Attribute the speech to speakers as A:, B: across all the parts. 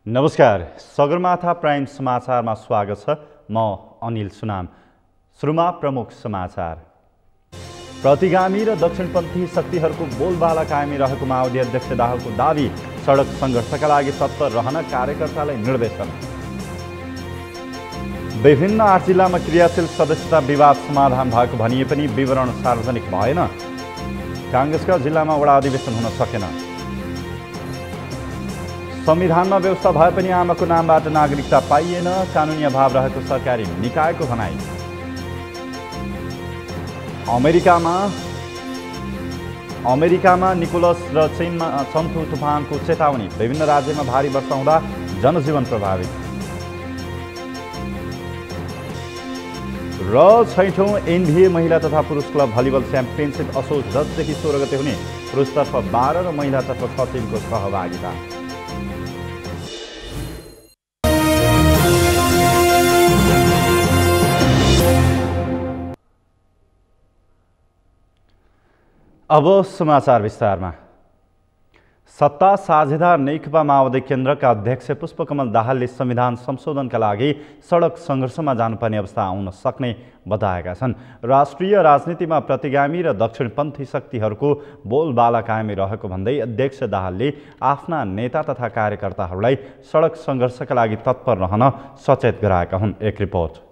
A: नमस्कार, सगरमाथा प्राइम समाचारमा स्वागत छ। म अनिल सुनाम। सुरुमा प्रमुख समाचार। प्रतिगामी र दक्षिणपन्थी शक्तिहरूको बोलबाला कायमी रहेको माओवादी अध्यक्ष दाहालको दाबी। सडक सङ्घर्षका लागि तत्पर रहन कार्यकर्तालाई निर्देशन। विभिन्न 8 जिल्लामा क्रियाशील सदस्यता विवाद समाधान भएको भनिए पनि विवरण सार्वजनिक भएन। काङ्ग्रेसका जिल्लामा वडा अधिवेशन हुन सकेन। संविधानमा व्यवस्था भए पनि आमाको नामबाट नागरिकता पाइएन, कानुनी अभाव रहेको सरकारी निकायको भनाइ। अमेरिकामा निकोलस र चीनमा चम्थु तुफानको चेतावनी। विभिन्न राज्यमा भारी वर्षा हुँदा जनजीवन प्रभावित। र 6औं NBA महिला तथा पुरुष क्लब भलिबल च्याम्पियनसिप असोज 10 देखि 16 गते हुने। पुरुषतर्फ 12 र महिलातर्फ 6 टिमको सहभागिता। अब समाचार विस्तारमा। सत्ता साझेदार नेकपा माओवादी केन्द्रका अध्यक्ष पुष्पकमल दाहालले संविधान संशोधनका लागि सडक सङ्घर्षमा जानुपर्ने अवस्था आउन सक्ने बताएका छन्। राष्ट्रिय राजनीतिमा प्रतिगामी र दक्षिणपन्थी शक्तिहरूको बोलबाला कायमी रहेको भन्दै अध्यक्ष दाहालले आफ्ना नेता तथा कार्यकर्ताहरूलाई सडक सङ्घर्षका लागि तत्पर रहन सचेत गराएका हुन्। एक रिपोर्ट।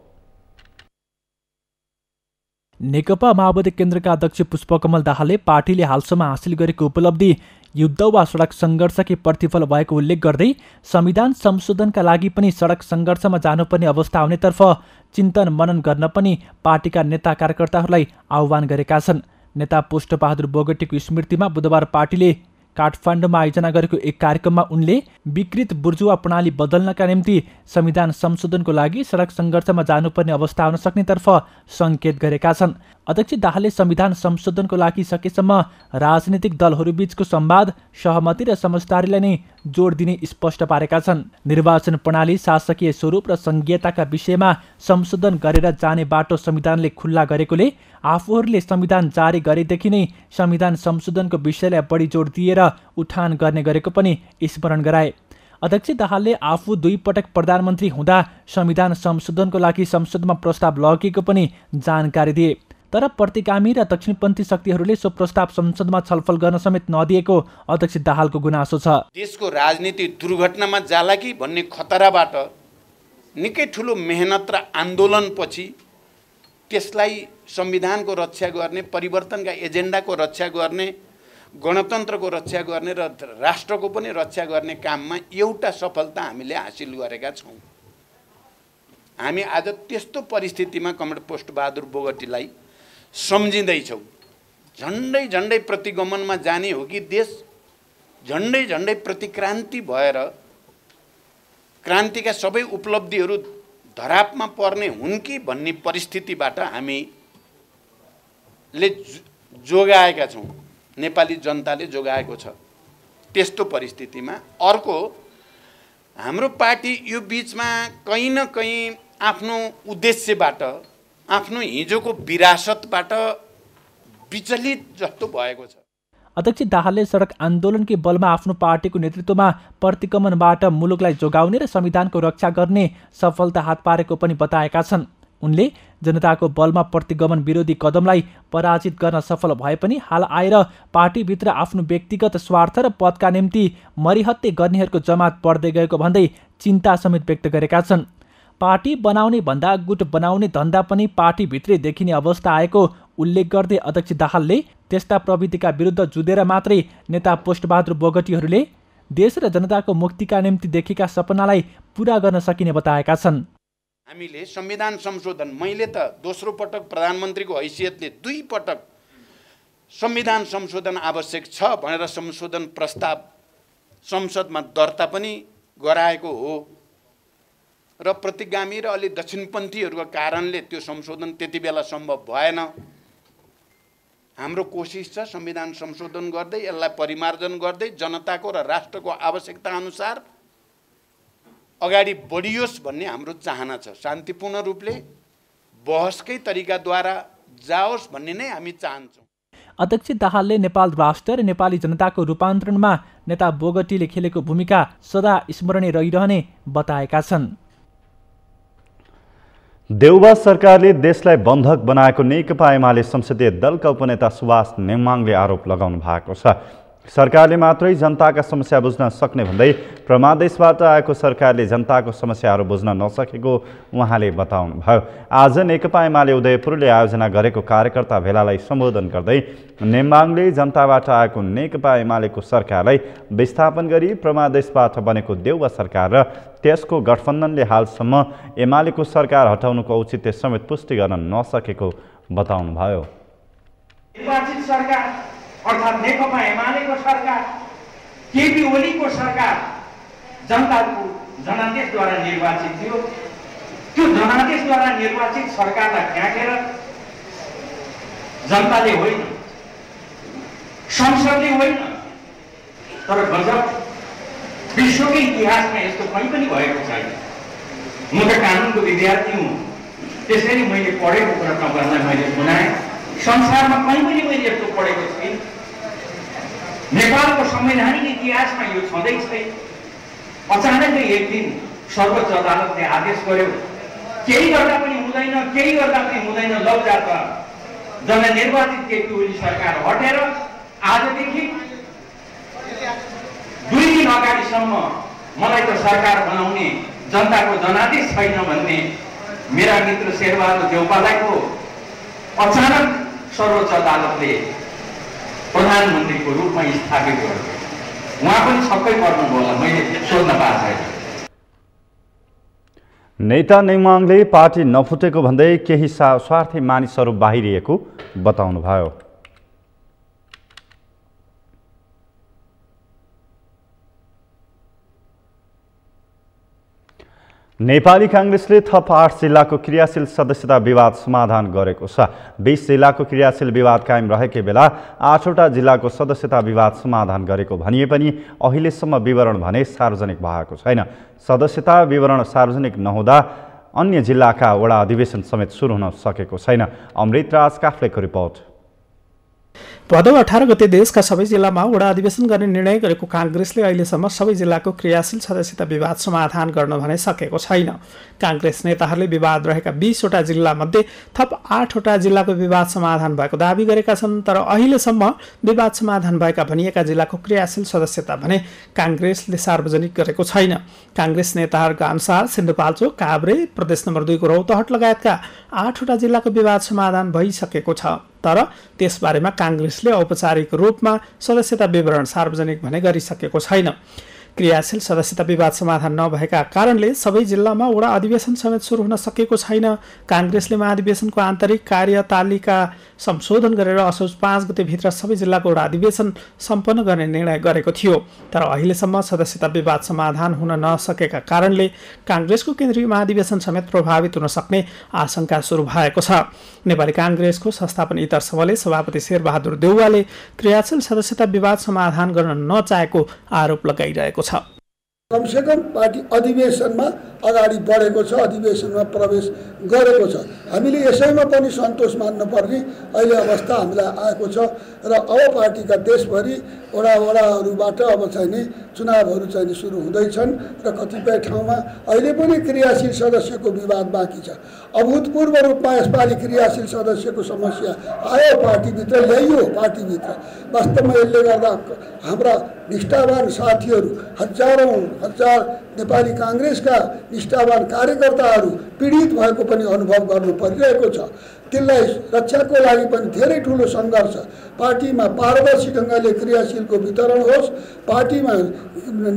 B: नेकपा माओवादी केन्द्रका अध्यक्ष पुष्पकमल दाहालले पार्टीले हालसम्म हासिल गरेको उपलब्धि युद्ध वा सडक सङ्घर्षकै प्रतिफल भएको उल्लेख गर्दै संविधान संशोधनका लागि पनि सडक सङ्घर्षमा जानुपर्ने अवस्था आउनेतर्फ चिन्तन मनन गर्न पनि पार्टीका नेता कार्यकर्ताहरूलाई आह्वान गरेका छन्। नेता पुष्पबहादुर बोगटीको स्मृतिमा बुधबार पार्टीले काठमाडौँमा आयोजना गरेको एक कार्यक्रममा उनले विकृत बुर्जुवा प्रणाली बदल्नका निम्ति संविधान संशोधनको लागि सडक सङ्घर्षमा जानुपर्ने अवस्था आउन सक्नेतर्फ सङ्केत गरेका छन्। अध्यक्ष दाहालले संविधान संशोधनको लागि सकेसम्म राजनीतिक दलहरूबीचको संवाद, सहमति र समझदारीलाई नै जोड दिने स्पष्ट पारेका छन्। निर्वाचन प्रणाली, शासकीय स्वरूप र सङ्घीयताका विषयमा संशोधन गरेर जाने बाटो संविधानले खुल्ला गरेकोले आफूहरूले संविधान जारी गरेदेखि नै संविधान संशोधनको विषयलाई बढी जोड दिएर उठान गर्ने गरेको पनि स्मरण गराए। अध्यक्ष दाहालले आफू 2 पटक प्रधानमन्त्री हुँदा संविधान संशोधनको लागि संसदमा प्रस्ताव लगेको पनि जानकारी दिए। तर प्रतिगामी र दक्षिणपन्थी शक्तिहरूले सो प्रस्ताव संसदमा छलफल गर्न समेत नदिएको अध्यक्ष दाहालको गुनासो छ।
C: देशको राजनीति दुर्घटनामा जाला कि भन्ने खतराबाट निकै ठुलो मेहनत र आन्दोलनपछि त्यसलाई संविधानको रक्षा गर्ने, परिवर्तनका एजेन्डाको रक्षा गर्ने, गणतन्त्रको रक्षा गर्ने र राष्ट्रको पनि रक्षा गर्ने काममा एउटा सफलता हामीले हासिल गरेका छौँ। हामी आज त्यस्तो परिस्थितिमा कमरेड पुष्पबहादुर बोगटीलाई सम्झिँदैछौँ। झन्डै झन्डै प्रतिगमनमा जाने हो कि देश झन्डै झन्डै प्रतिक्रान्ति भएर क्रान्तिका सबै उपलब्धिहरू धरापमा पर्ने हुन् कि भन्ने परिस्थितिबाट हामीले जोगाएका छौँ, नेपाली जनताले जोगाएको छ। त्यस्तो परिस्थितिमा अर्को हाम्रो पार्टी यो बीचमा कहीँ न कहीँ आफ्नो उद्देश्यबाट, आफ्नो हिजोको विरासतबाट विचलित जस्तो भएको छ।
B: अध्यक्ष दाहालले सडक आन्दोलनकै बलमा आफ्नो पार्टीको नेतृत्वमा प्रतिगमनबाट मुलुकलाई जोगाउने र संविधानको रक्षा गर्ने सफलता हात पारेको पनि बताएका छन्। उनले जनताको बलमा प्रतिगमन विरोधी कदमलाई पराजित गर्न सफल भए पनि हाल आएर पार्टीभित्र आफ्नो व्यक्तिगत स्वार्थ र पदका निम्ति मरिहत्ते गर्नेहरूको जमात बढ्दै गएको भन्दै चिन्ता समेत व्यक्त गरेका छन्। पार्टी बनाउने भन्दा गुट बनाउने धन्दा पनि पार्टीभित्रै देखिने अवस्था आएको उल्लेख गर्दै अध्यक्ष दाहालले त्यस्ता प्रवृत्तिका विरुद्ध जुधेर मात्रै नेता पुष्पबहादुर बोगटीहरूले देश र जनताको मुक्तिका निम्ति देखेका सपनालाई पूरा गर्न सकिने बताएका छन्।
C: हामीले संविधान संशोधन, मैले त दोस्रो पटक प्रधानमन्त्रीको हैसियतले 2 पटक संविधान संशोधन आवश्यक छ भनेर संशोधन प्रस्ताव संसदमा दर्ता पनि गराएको हो र प्रतिगामी र अलि दक्षिणपन्थीहरूको कारणले त्यो संशोधन त्यति बेला सम्भव भएन। हाम्रो कोसिस छ संविधान संशोधन गर्दै यसलाई परिमार्जन गर्दै जनताको र राष्ट्रको आवश्यकता अनुसार अगाडि बढियोस् भन्ने हाम्रो चाहना छ। शान्तिपूर्ण रूपले बहसकै तरिकाद्वारा जाओस् भन्ने नै हामी चाहन्छौँ।
B: अध्यक्ष दाहालले नेपाल राष्ट्र र नेपाली जनताको रूपान्तरणमा नेता बोगटीले खेलेको भूमिका सदा स्मरणीय रहिरहने बताएका छन्।
A: देउबा सरकारले देशलाई बन्धक बनाएको नेकपा एमाले संसदीय दलका उपनेता सुभाष नेमाङले आरोप लगाउनु भएको छ। सरकारले मात्रै जनताका समस्या बुझ्न सक्ने भन्दै प्रमादेशबाट आएको सरकारले जनताको समस्याहरू बुझ्न नसकेको उहाँले बताउनुभयो। आज नेकपा एमाले उदयपुरले आयोजना गरेको कार्यकर्ता भेलालाई सम्बोधन गर्दै नेमाङले जनताबाट आएको नेकपा एमालेको सरकारलाई विस्थापन गरी प्रमादेशबाट बनेको देउबा सरकार र त्यसको गठबन्धनले हालसम्म एमालेको सरकार हटाउनुको औचित्य समेत पुष्टि गर्न नसकेको बताउनुभयो।
D: निर्वाचित सरकार अर्थात् नेकपा एमालेको सरकार, केपी ओलीको सरकार जनताको जनादेशद्वारा निर्वाचित थियो। त्यो जनादेशद्वारा निर्वाचित सरकारलाई फ्याँकेर जनताले होइन, संसदले होइन, तर गजब विश्वकै इतिहासमा यस्तो कहीँ पनि भएको छैन। म त कानुनको विद्यार्थी हुँ, त्यसैले मैले पढेको कुरा तपाईँहरूलाई मैले सुनाएँ। संसारमा कहीँ पनि मैले यस्तो पढेको छैन। नेपालको संवैधानिक इतिहासमा यो छँदै छैन। अचानकै एक दिन सर्वोच्च अदालतले आदेश गर्यो, केही गर्दा पनि हुँदैन, केही गर्दा पनि हुँदैन, लौ जात जननिर्वाचित केपी ओली सरकार हटेर आजदेखि 2 दिन अगाडिसम्म मलाई त सरकार बनाउने जनताको जनादेश छैन भन्ने मेरा मित्र शेरबहादुर देउपालाई को अचानक सर्वोच्च अदालतले प्रधानमन्त्रीको रूपमा स्थापित गर्यो। उहाँ पनि छक्कै पर्नुभयो होला, मैले सोध्न पाएको छैन।
A: नेता नेमाङले पार्टी नफुटेको भन्दै केही स्वार्थी मानिसहरू बाहिरिएको बताउनुभयो। नेपाली कांग्रेसले थप 8 जिल्लाको क्रियाशील सदस्यता विवाद समाधान गरेको छ। 20 जिल्लाको क्रियाशील विवाद कायम रहेकै बेला 8वटा जिल्लाको सदस्यता विवाद समाधान गरेको भनिए पनि अहिलेसम्म विवरण भने सार्वजनिक भएको छैन। सदस्यता विवरण सार्वजनिक नहुँदा अन्य जिल्लाका वडा अधिवेशन समेत सुरु हुन सकेको छैन। अमृतराज काफ्लेको रिपोर्ट।
E: भदौ 18 गते देशका सबै जिल्लामा वडा अधिवेशन गर्ने निर्णय गरेको कांग्रेसले अहिलेसम्म सबै जिल्लाको क्रियाशील सदस्यता विवाद समाधान गर्न भने सकेको छैन। कांग्रेस नेताहरूले विवाद रहेका 20वटा जिल्लामध्ये थप 8वटा जिल्लाको विवाद समाधान भएको दावी गरेका छन्। तर अहिलेसम्म विवाद समाधान भएका भनिएका जिल्लाको क्रियाशील सदस्यता भने कांग्रेसले सार्वजनिक गरेको छैन। कांग्रेस नेताहरूका अनुसार सिन्धुपाल्चोक, काभ्रे, प्रदेश नम्बर 2 को रौतहट लगायतका 8वटा जिल्लाको विवाद समाधान भइसकेको छ। तर त्यसबारेमा कांग्रेसले औपचारिक रूपमा सदस्यता विवरण सार्वजनिक भने गरिसकेको छैन। क्रियाशील सदस्यता विवाद समाधान नभएका कारणले सबै जिल्लामा वडा अधिवेशन समेत सुरु हुन सकेको छैन। कांग्रेसले महाधिवेशनको आन्तरिक कार्यतालिका संशोधन गरेर असोज 5 गते भित्र सबै जिल्लाको वडा अधिवेशन सम्पन्न गर्ने निर्णय गरेको थियो। तर अहिलेसम्म सदस्यता विवाद समाधान हुन नसकेका कारणले कांग्रेसको केन्द्रीय महाधिवेशन समेत प्रभावित हुन सक्ने आशंका सुरु भएको छ। नेपाली कांग्रेसको संस्थापन इतर समूहले सभापति शेरबहादुर देउवाले क्रियाशील सदस्यता विवाद समाधान गर्न नचाहेको आरोप लगाइरहेको छ।
F: कमसेकम पार्टी अधिवेशनमा अगाडि बढेको छ, अधिवेशनमा प्रवेश गरेको छ। हामीले यसैमा पनि सन्तोष मान्नु पर्ने अहिले अवस्था हामीलाई आएको छ र अब पार्टीका देशभरि वडाहरूबाट अब चाहिने चुनावहरू चाहिँ सुरु हुँदैछन् र कतिपय ठाउँमा अहिले पनि क्रियाशील सदस्यको विवाद बाँकी छ। अभूतपूर्व रूपमा यसपालि क्रियाशील सदस्यको समस्या आयो, पार्टीभित्र ल्याइयो। पार्टीभित्र वास्तवमा यसले गर्दा हाम्रा निष्ठावान साथीहरू हजार नेपाली कांग्रेसका निष्ठावान कार्यकर्ताहरू पीडित भएको पनि अनुभव गर्नु परिरहेको छ। त्यसलाई रक्षाको लागि पनि धेरै ठुलो सङ्घर्ष, पार्टीमा पारदर्शी ढङ्गले क्रियाशीलको वितरण होस्, पार्टीमा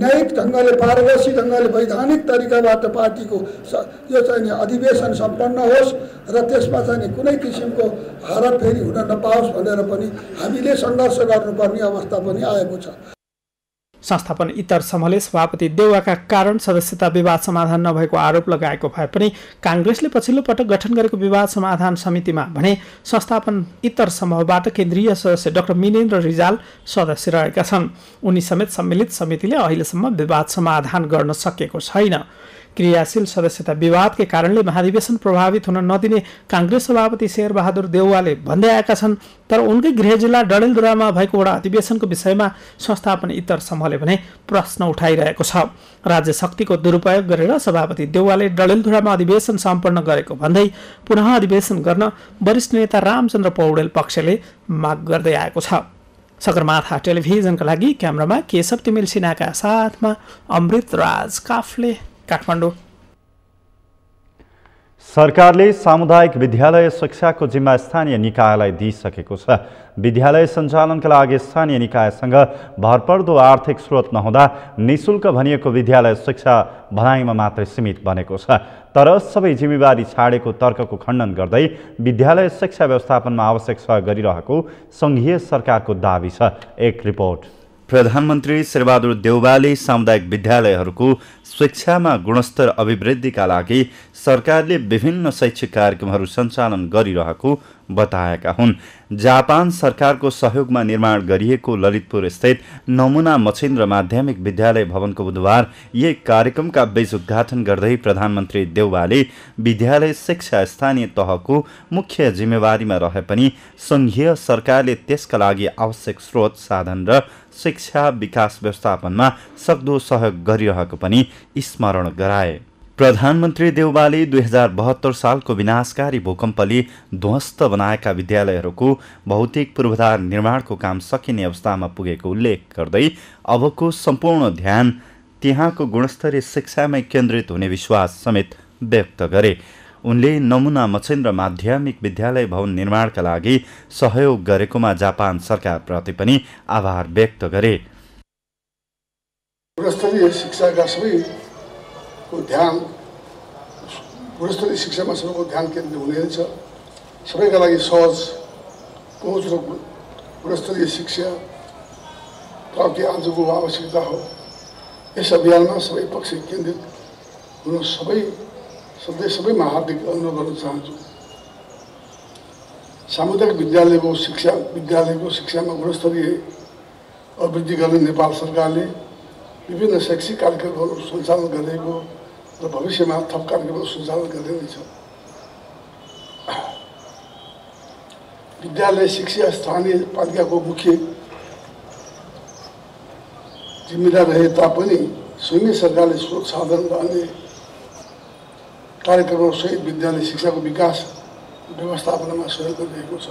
F: न्यायिक ढङ्गले पारदर्शी ढङ्गले वैधानिक तरिकाबाट पार्टीको यो चाहिँ अधिवेशन सम्पन्न होस् र त्यसमा चाहिँ कुनै किसिमको हाराफेरी हुन नपाओस् भनेर पनि हामीले सङ्घर्ष गर्नुपर्ने अवस्था पनि आएको छ।
E: संस्थापन इतर समूहले सभापति देउवाका कारण सदस्यता विवाद समाधान नभएको आरोप लगाएको भए पनि कांग्रेसले पछिल्लो पटक गठन गरेको विवाद समाधान समितिमा भने संस्थापन इतर समूहबाट केन्द्रीय सदस्य डाक्टर मिनेन्द्र रिजाल सदस्य रहेका छन्। उनी समेत सम्मिलित समितिले अहिलेसम्म विवाद समाधान गर्न सकेको छैन। क्रियाशील सदस्यता विवादकै कारणले महाधिवेशन प्रभावित हुन नदिने कांग्रेस सभापति शेरबहादुर देउवाले भन्दै आएका छन्। तर उनकै गृह जिल्ला डडेलधुरामा भएको वडा अधिवेशनको विषयमा संस्थापन इतर समूहले भने प्रश्न उठाइरहेको छ। राज्य शक्तिको दुरुपयोग गरेर सभापति देउवाले डडेलधुरामा अधिवेशन सम्पन्न गरेको भन्दै पुनः अधिवेशन गर्न वरिष्ठ नेता रामचन्द्र पौडेल पक्षले माग गर्दै आएको छ। सगरमाथा टेलिभिजनका लागि क्यामेरामा केशव तिमिल सिन्हाका साथमा अमृत राज काफले, काठमाडौँ।
A: सरकारले सामुदायिक विद्यालय शिक्षाको जिम्मा स्थानीय निकायलाई दिइसकेको छ। विद्यालय सञ्चालनका लागि स्थानीय निकायसँग भरपर्दो आर्थिक स्रोत नहुँदा निःशुल्क भनिएको विद्यालय शिक्षा भनाइमा मात्रै सीमित बनेको छ। तर सबै जिम्मेवारी छाडेको तर्कको खण्डन गर्दै विद्यालय शिक्षा व्यवस्थापनमा आवश्यक सहयोग गरिरहेको सङ्घीय सरकारको दाबी छ। एक रिपोर्ट। प्रधानमन्त्री शेरबहादुर देउवाले सामुदायिक विद्यालयहरूको शिक्षामा गुणस्तर अभिवृद्धिका लागि सरकारले विभिन्न शैक्षिक कार्यक्रमहरू सञ्चालन गरिरहेको बताएका हुन्। जापान सरकारको सहयोगमा निर्माण गरिएको ललितपुर स्थित नमुना मछिन्द्र माध्यमिक विद्यालय भवनको बुधबार यही कार्यक्रमका बीच उद्घाटन गर्दै प्रधानमन्त्री देउवाले विद्यालय शिक्षा स्थानीय तहको मुख्य जिम्मेवारीमा रहे पनि सङ्घीय सरकारले त्यसका लागि आवश्यक स्रोत साधन र शिक्षा विकास व्यवस्थापनमा सक्दो सहयोग गरिरहेको पनि स्मरण गराए। प्रधानमन्त्री देउवाले 2072 सालको विनाशकारी भूकम्पले ध्वस्त बनाएका विद्यालयहरूको भौतिक पूर्वाधार निर्माणको काम सकिने अवस्थामा पुगेको उल्लेख गर्दै अबको सम्पूर्ण ध्यान त्यहाँको गुणस्तरीय शिक्षामै केन्द्रित हुने विश्वास समेत व्यक्त गरे। उनले नमुना मछिन्द्र माध्यमिक विद्यालय भवन निर्माणका लागि सहयोग गरेकोमा जापान सरकारप्रति पनि आभार व्यक्त गरे।
F: गुणस्तरीय शिक्षाका सबैको ध्यान गुणस्तरीय शिक्षामा सबैको ध्यान केन्द्रित हुनेछ। सबैका लागि सहज पहुँच र गुणस्तरीय शिक्षा प्राप्ति आजको आवश्यकता हो। यस अभियानमा सबै पक्ष केन्द्रित हुन सबैमा हार्दिक अनुरोध गर्न चाहन्छु। सामुदायिक विद्यालयको शिक्षामा गुणस्तरीय अभिवृद्धि गर्ने नेपाल सरकारले विभिन्न शैक्षिक कार्यक्रमहरू सञ्चालन गरेको र भविष्यमा थप कार्यक्रमहरू सञ्चालन गरिनेछ। विद्यालय शिक्षा स्थानीय पालिकाको मुख्य जिम्मेदार रहे तापनि सङ्घीय सरकारले स्रोत साधन र अन्य कार्यक्रमसहित विद्यालय शिक्षाको विकास व्यवस्थापनमा सहयोग गरिरहेको छ।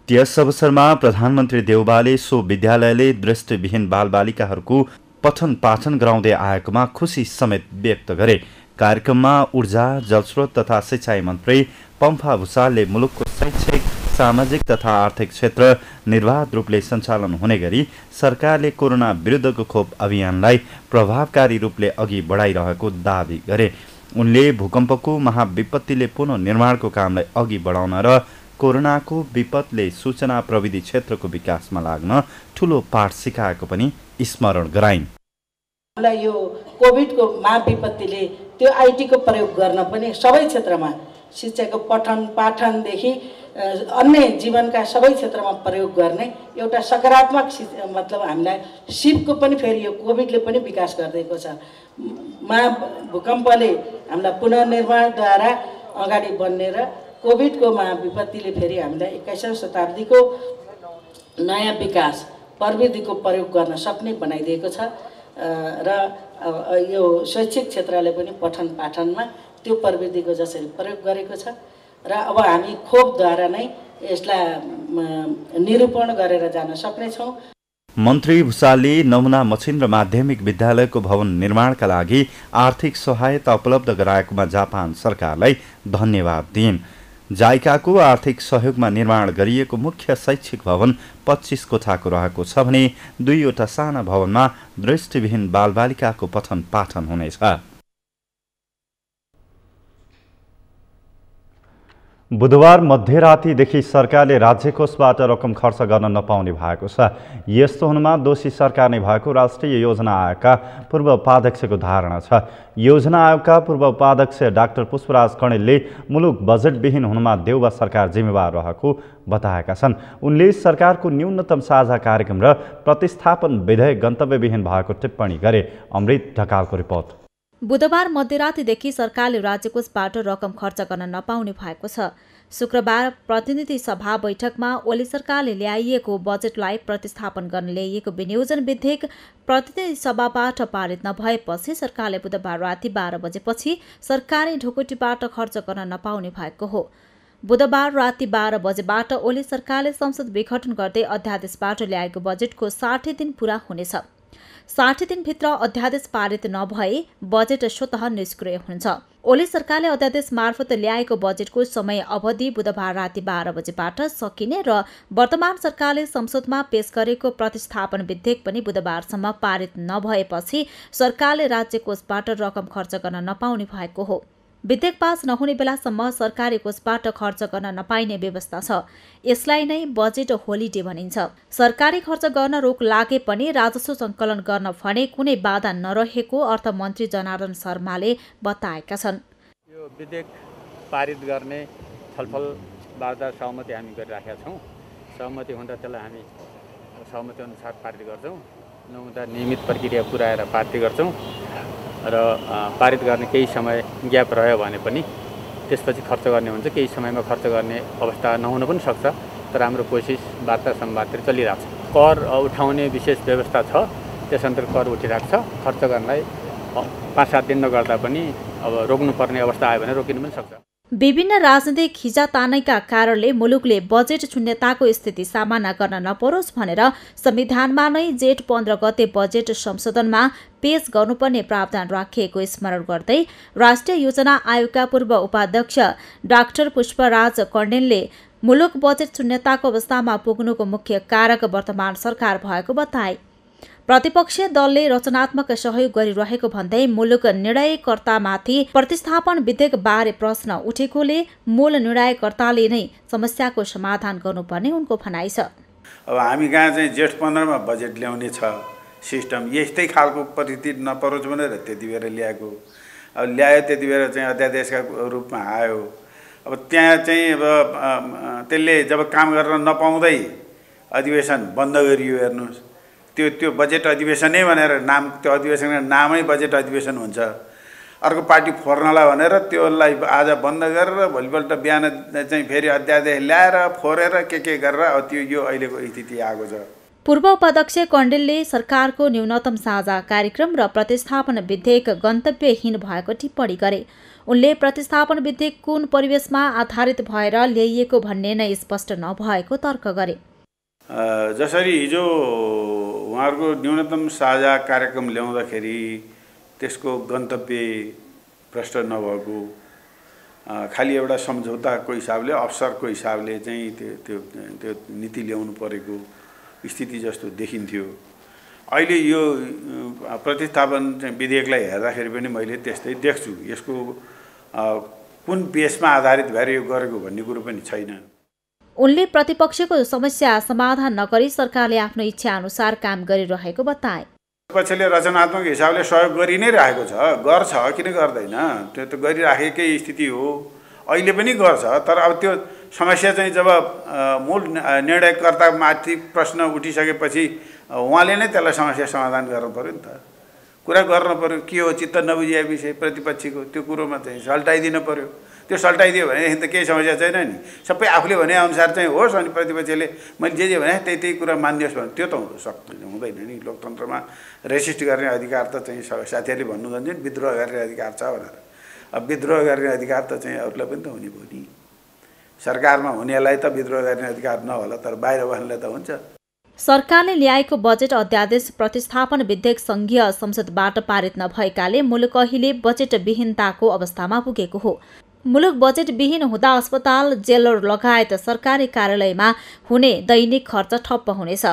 A: त्यस अवसरमा प्रधानमन्त्री देउवाले सो विद्यालयले दृष्टिविहीन बालबालिकाहरूको पठन पाठन गराउँदै आएकोमा खुसी समेत व्यक्त गरे। कार्यक्रममा ऊर्जा, जलस्रोत तथा सिँचाइ मन्त्री पम्फा भुसालले मुलुकको शैक्षिक, सामाजिक तथा आर्थिक क्षेत्र निर्वाध रूपले सञ्चालन हुने गरी सरकारले कोरोना विरुद्धको खोप अभियानलाई प्रभावकारी रूपले अघि बढाइरहेको दावी गरे। उनले भूकम्पको महाविपत्तिले पुनः निर्माणको कामलाई अघि बढाउन र कोरोनाको विपदले सूचना प्रविधि क्षेत्रको विकासमा लाग्न ठूलो पाठ सिकाएको पनि स्मरण गराइन्।
G: हामीलाई यो कोभिडको महाविपत्तिले त्यो आइटीको प्रयोग गर्न पनि सबै क्षेत्रमा शिक्षाको पठन पाठनदेखि अन्य जीवनका सबै क्षेत्रमा प्रयोग गर्ने एउटा सकारात्मक मतलब हामीलाई सिपको पनि फेरि यो कोभिडले पनि विकास गरिदिएको छ। भूकम्पले हामीलाई पुनर्निर्माणद्वारा अगाडि बढ्ने र कोभिडको महाविपत्तिले फेरि हामीलाई 21औं शताब्दीको नयाँ विकास प्रविधिको प्रयोग गर्न सक्ने बनाइदिएको छ र यो शैक्षिक क्षेत्रले पनि पठन पाठनमा त्यो प्रविधिको जसरी प्रयोग गरेको छ र अब हामी खोपद्वारा नै यसलाई निरूपण गरेर जान सक्नेछौँ।
A: मन्त्री भुसालले नमुना मछिन्द्र माध्यमिक विद्यालयको भवन निर्माणका लागि आर्थिक सहायता उपलब्ध गराएकोमा जापान सरकारलाई धन्यवाद दिइन्। जाइकाको आर्थिक सहयोगमा निर्माण गरिएको मुख्य शैक्षिक भवन 25 कोठाको रहेको छ भने 2वटा साना भवनमा दृष्टिविहीन बालबालिकाको पठन पाठन हुनेछ। बुधबार मध्यरातीदेखि सरकारले राज्य कोषबाट रकम खर्च गर्न नपाउने भएको छ। यस्तो हुनुमा दोषी सरकार नै भएको राष्ट्रिय योजना आयोगका पूर्व उपाध्यक्षको धारणा छ। योजना आयोगका पूर्व उपाध्यक्ष डाक्टर पुष्पराज कणेलले मुलुक बजेटविहीन हुनुमा देउवा सरकार जिम्मेवार रहेको बताएका छन्। उनले सरकारको न्यूनतम साझा कार्यक्रम र प्रतिस्थापन विधेयक गन्तव्यविहीन भएको टिप्पणी गरे। अमृत ढकालको रिपोर्ट।
H: बुधबार मध्यरातदेखि सरकारले राज्य कोषबाट रकम खर्च गर्न नपाउने भएको छ। शुक्रबार प्रतिनिधि सभा बैठकमा ओली सरकारले ल्याइएको बजेटलाई प्रतिस्थापन गर्न ल्याइएको विनियोजन विधेयक प्रतिनिधि सभाबाट पारित नभएपछि सरकारले बुधबार राति 12 बजेपछि सरकारी ढुकुटीबाट खर्च गर्न नपाउने भएको हो। बुधबार राति 12 बजेबाट ओली सरकारले संसद विघटन गर्दै अध्यादेशबाट ल्याएको बजेटको 60 दिन पूरा हुनेछ। 60 दिनभित्र अध्यादेश पारित नभए बजेट स्वतः निष्क्रिय हुन्छ। ओली सरकारले अध्यादेश मार्फत ल्याएको बजेटको समय अवधि बुधबार राति 12 बजेबाट सकिने र वर्तमान सरकारले संसदमा पेश गरेको प्रतिस्थापन विधेयक पनि बुधबारसम्म पारित नभएपछि सरकारले राज्य कोषबाट रकम खर्च गर्न नपाउने भएको हो। विधेयक पास नहुने बेलासम्म सरकारी कोषबाट खर्च गर्न नपाइने व्यवस्था छ। यसलाई नै बजेट होलिडे भनिन्छ। सरकारी खर्च गर्न रोक लागे पनि राजस्व सङ्कलन गर्न भने कुनै बाधा नरहेको अर्थमन्त्री जनार्दन शर्माले बताएका छन्।
I: यो विधेयक पारित गर्ने छलफलबाट सहमति हामी गरिराखेका छौँ। सहमति हुँदा त्यसलाई हामी सहमति अनुसार पारित गर्छौँ। नहुँदा नियमित प्रक्रिया पुर्याएर पारित गर्छौँ र पारित गर्ने केही समय ग्याप रह्यो भने पनि त्यसपछि खर्च गर्ने हुन्छ। केही समयमा खर्च गर्ने अवस्था नहुन पनि सक्छ, तर हाम्रो कोसिस वार्ता संवादतिर चलिरहेको छ। कर उठाउने विशेष व्यवस्था छ, त्यस अन्तर्गत कर उठिरहेको छ। खर्च गर्नलाई 5-7 दिन नगर्दा पनि अब रोक्नुपर्ने अवस्था आयो भने रोकिनु पनि सक्छ।
H: विभिन्न राजनीतिक खिचातानैका कारणले मुलुकले बजेट शून्यताको स्थिति सामना गर्न नपरोस् भनेर संविधानमा नै जेठ 15 गते बजेट संशोधनमा पेश गर्नुपर्ने प्रावधान राखिएको स्मरण गर्दै राष्ट्रिय योजना आयोगका पूर्व उपाध्यक्ष डाक्टर पुष्पराज कण्डेलले मुलुक बजेट शून्यताको अवस्थामा पुग्नुको मुख्य कारक वर्तमान सरकार भएको बताए। प्रतिपक्षीय दलले रचनात्मक सहयोग गरिरहेको भन्दै मुलुक निर्णयकर्तामाथि प्रतिस्थापन विधेयक बारे प्रश्न उठेकोले मूल निर्णयकर्ताले नै समस्याको समाधान गर्नुपर्ने उनको भनाइ छ।
J: अब हामी कहाँ चाहिँ जेठ 15 मा बजेट ल्याउने छ सिस्टम, यस्तै खालको परिस्थिति नपरोस् भनेर त्यति बेर ल्याएको। अब ल्यायो त्यति बेर चाहिँ अध्यादेशका रूपमा आयो। अब त्यहाँ चाहिँ अब त्यसले जब काम गर्न नपाउँदै अधिवेशन बन्द गरियो। हेर्नुहोस्, त्यो बजेट अधिवेशनै भनेर नाम, त्यो अधिवेशनको नामै बजेट अधिवेशन हुन्छ। अर्को पार्टी फोर्नला भनेर त्यसलाई आज बन्द गरेर भोलिपल्ट बिहान चाहिँ फेरि अध्यादेश ल्याएर फोरेर के गरेर अब त्यो यो अहिलेको स्थिति आएको छ।
H: पूर्व उपाध्यक्ष कण्डेलले सरकारको न्यूनतम साझा कार्यक्रम र प्रतिस्थापन विधेयक गन्तव्यहीन भएको टिप्पणी गरे। उनले प्रतिस्थापन विधेयक कुन परिवेशमा आधारित भएर ल्याइएको भन्ने नै स्पष्ट नभएको तर्क गरे।
J: जसरी हिजो उहाँहरूको न्यूनतम साझा कार्यक्रम ल्याउँदाखेरि त्यसको गन्तव्य प्रष्ट नभएको, खालि एउटा सम्झौताको हिसाबले अवसरको हिसाबले चाहिँ त्यो नीति ल्याउनु परेको स्थिति जस्तो देखिन्थ्यो। अहिले यो प्रतिस्थापन चाहिँ विधेयकलाई हेर्दाखेरि पनि मैले त्यस्तै देख्छु। यसको कुन बेसमा आधारित भएर यो गरेको भन्ने कुरो पनि छैन।
H: उनले प्रतिपक्षको समस्या समाधान नगरी सरकारले आफ्नो इच्छा अनुसार काम गरिरहेको बताए।
J: पक्षले रचनात्मक हिसाबले सहयोग गरि नै रहेको छ, गर्छ, किन गर्दैन? त्यो त गरिराखेकै स्थिति हो, अहिले पनि गर्छ। तर अब त्यो समस्या चाहिँ जब मूल निर्णयकर्तामाथि प्रश्न उठिसकेपछि उहाँले नै त्यसलाई समस्या समाधान गर्नु पर्यो नि त। कुरा गर्नु पर्यो, के हो चित्त नबुझिया विषय प्रतिपक्षीको त्यो कुरोमा चाहिँ सल्टाइदिनु पर्यो। त्यो सल्टाइदियो भने त केही समस्या छैन नि। सबै आफूले भने अनुसार चाहिँ होस्, अनि प्रतिपक्षले मैले जे भने त्यही कुरा मानिदियोस् भने त्यो त हुँदैन नि। लोकतन्त्रमा रेसिस्ट गर्ने अधिकार त चाहिँ साथीहरूले भन्नु जान्छ नि विद्रोह गर्ने अधिकार छ भनेर। अब विद्रोह गर्ने अधिकार त चाहिँ अरूलाई पनि त हुने भयो नि। सरकारमा हुनेलाई त विद्रोह गर्ने अधिकार नहोला, तर बाहिर बस्नेलाई त हुन्छ।
H: सरकारले ल्याएको बजेट अध्यादेश प्रतिस्थापन विधेयक संघीय संसदबाट पारित नभएकाले मुलुक अहिले बजेट विहीनताको अवस्थामा पुगेको हो। मुलुक बजेट विहीन हुँदा अस्पताल, जेल लगायत सरकारी कार्यालयमा हुने दैनिक खर्च ठप्प हुनेछ।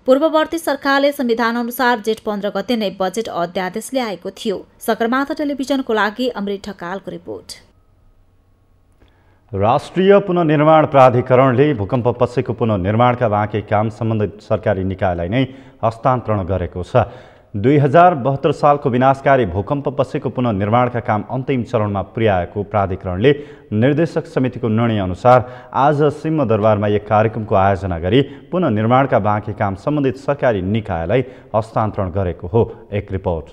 H: पूर्ववर्ती सरकारले संविधान अनुसार जेठ 15 गते नै बजेट अध्यादेश ल्याएको थियो। सगरमाथा टेलिभिजनको लागि अमृत ढकालको रिपोर्ट।
A: राष्ट्रिय पुनर्निर्माण प्राधिकरणले भूकम्पपछिको पुनर्निर्माणका बाँकी काम सम्बन्धित सरकारी निकायलाई नै हस्तान्तरण गरेको छ। 2072 सालको विनाशकारी भूकम्पपछिको पुनर्निर्माणका काम अन्तिम चरणमा पुर्याएको प्राधिकरणले निर्देशक समितिको निर्णयअनुसार आज सिंहदरबारमा एक कार्यक्रमको आयोजना गरी पुनर्निर्माणका बाँकी काम सम्बन्धित सरकारी निकायलाई हस्तान्तरण गरेको हो। एक रिपोर्ट।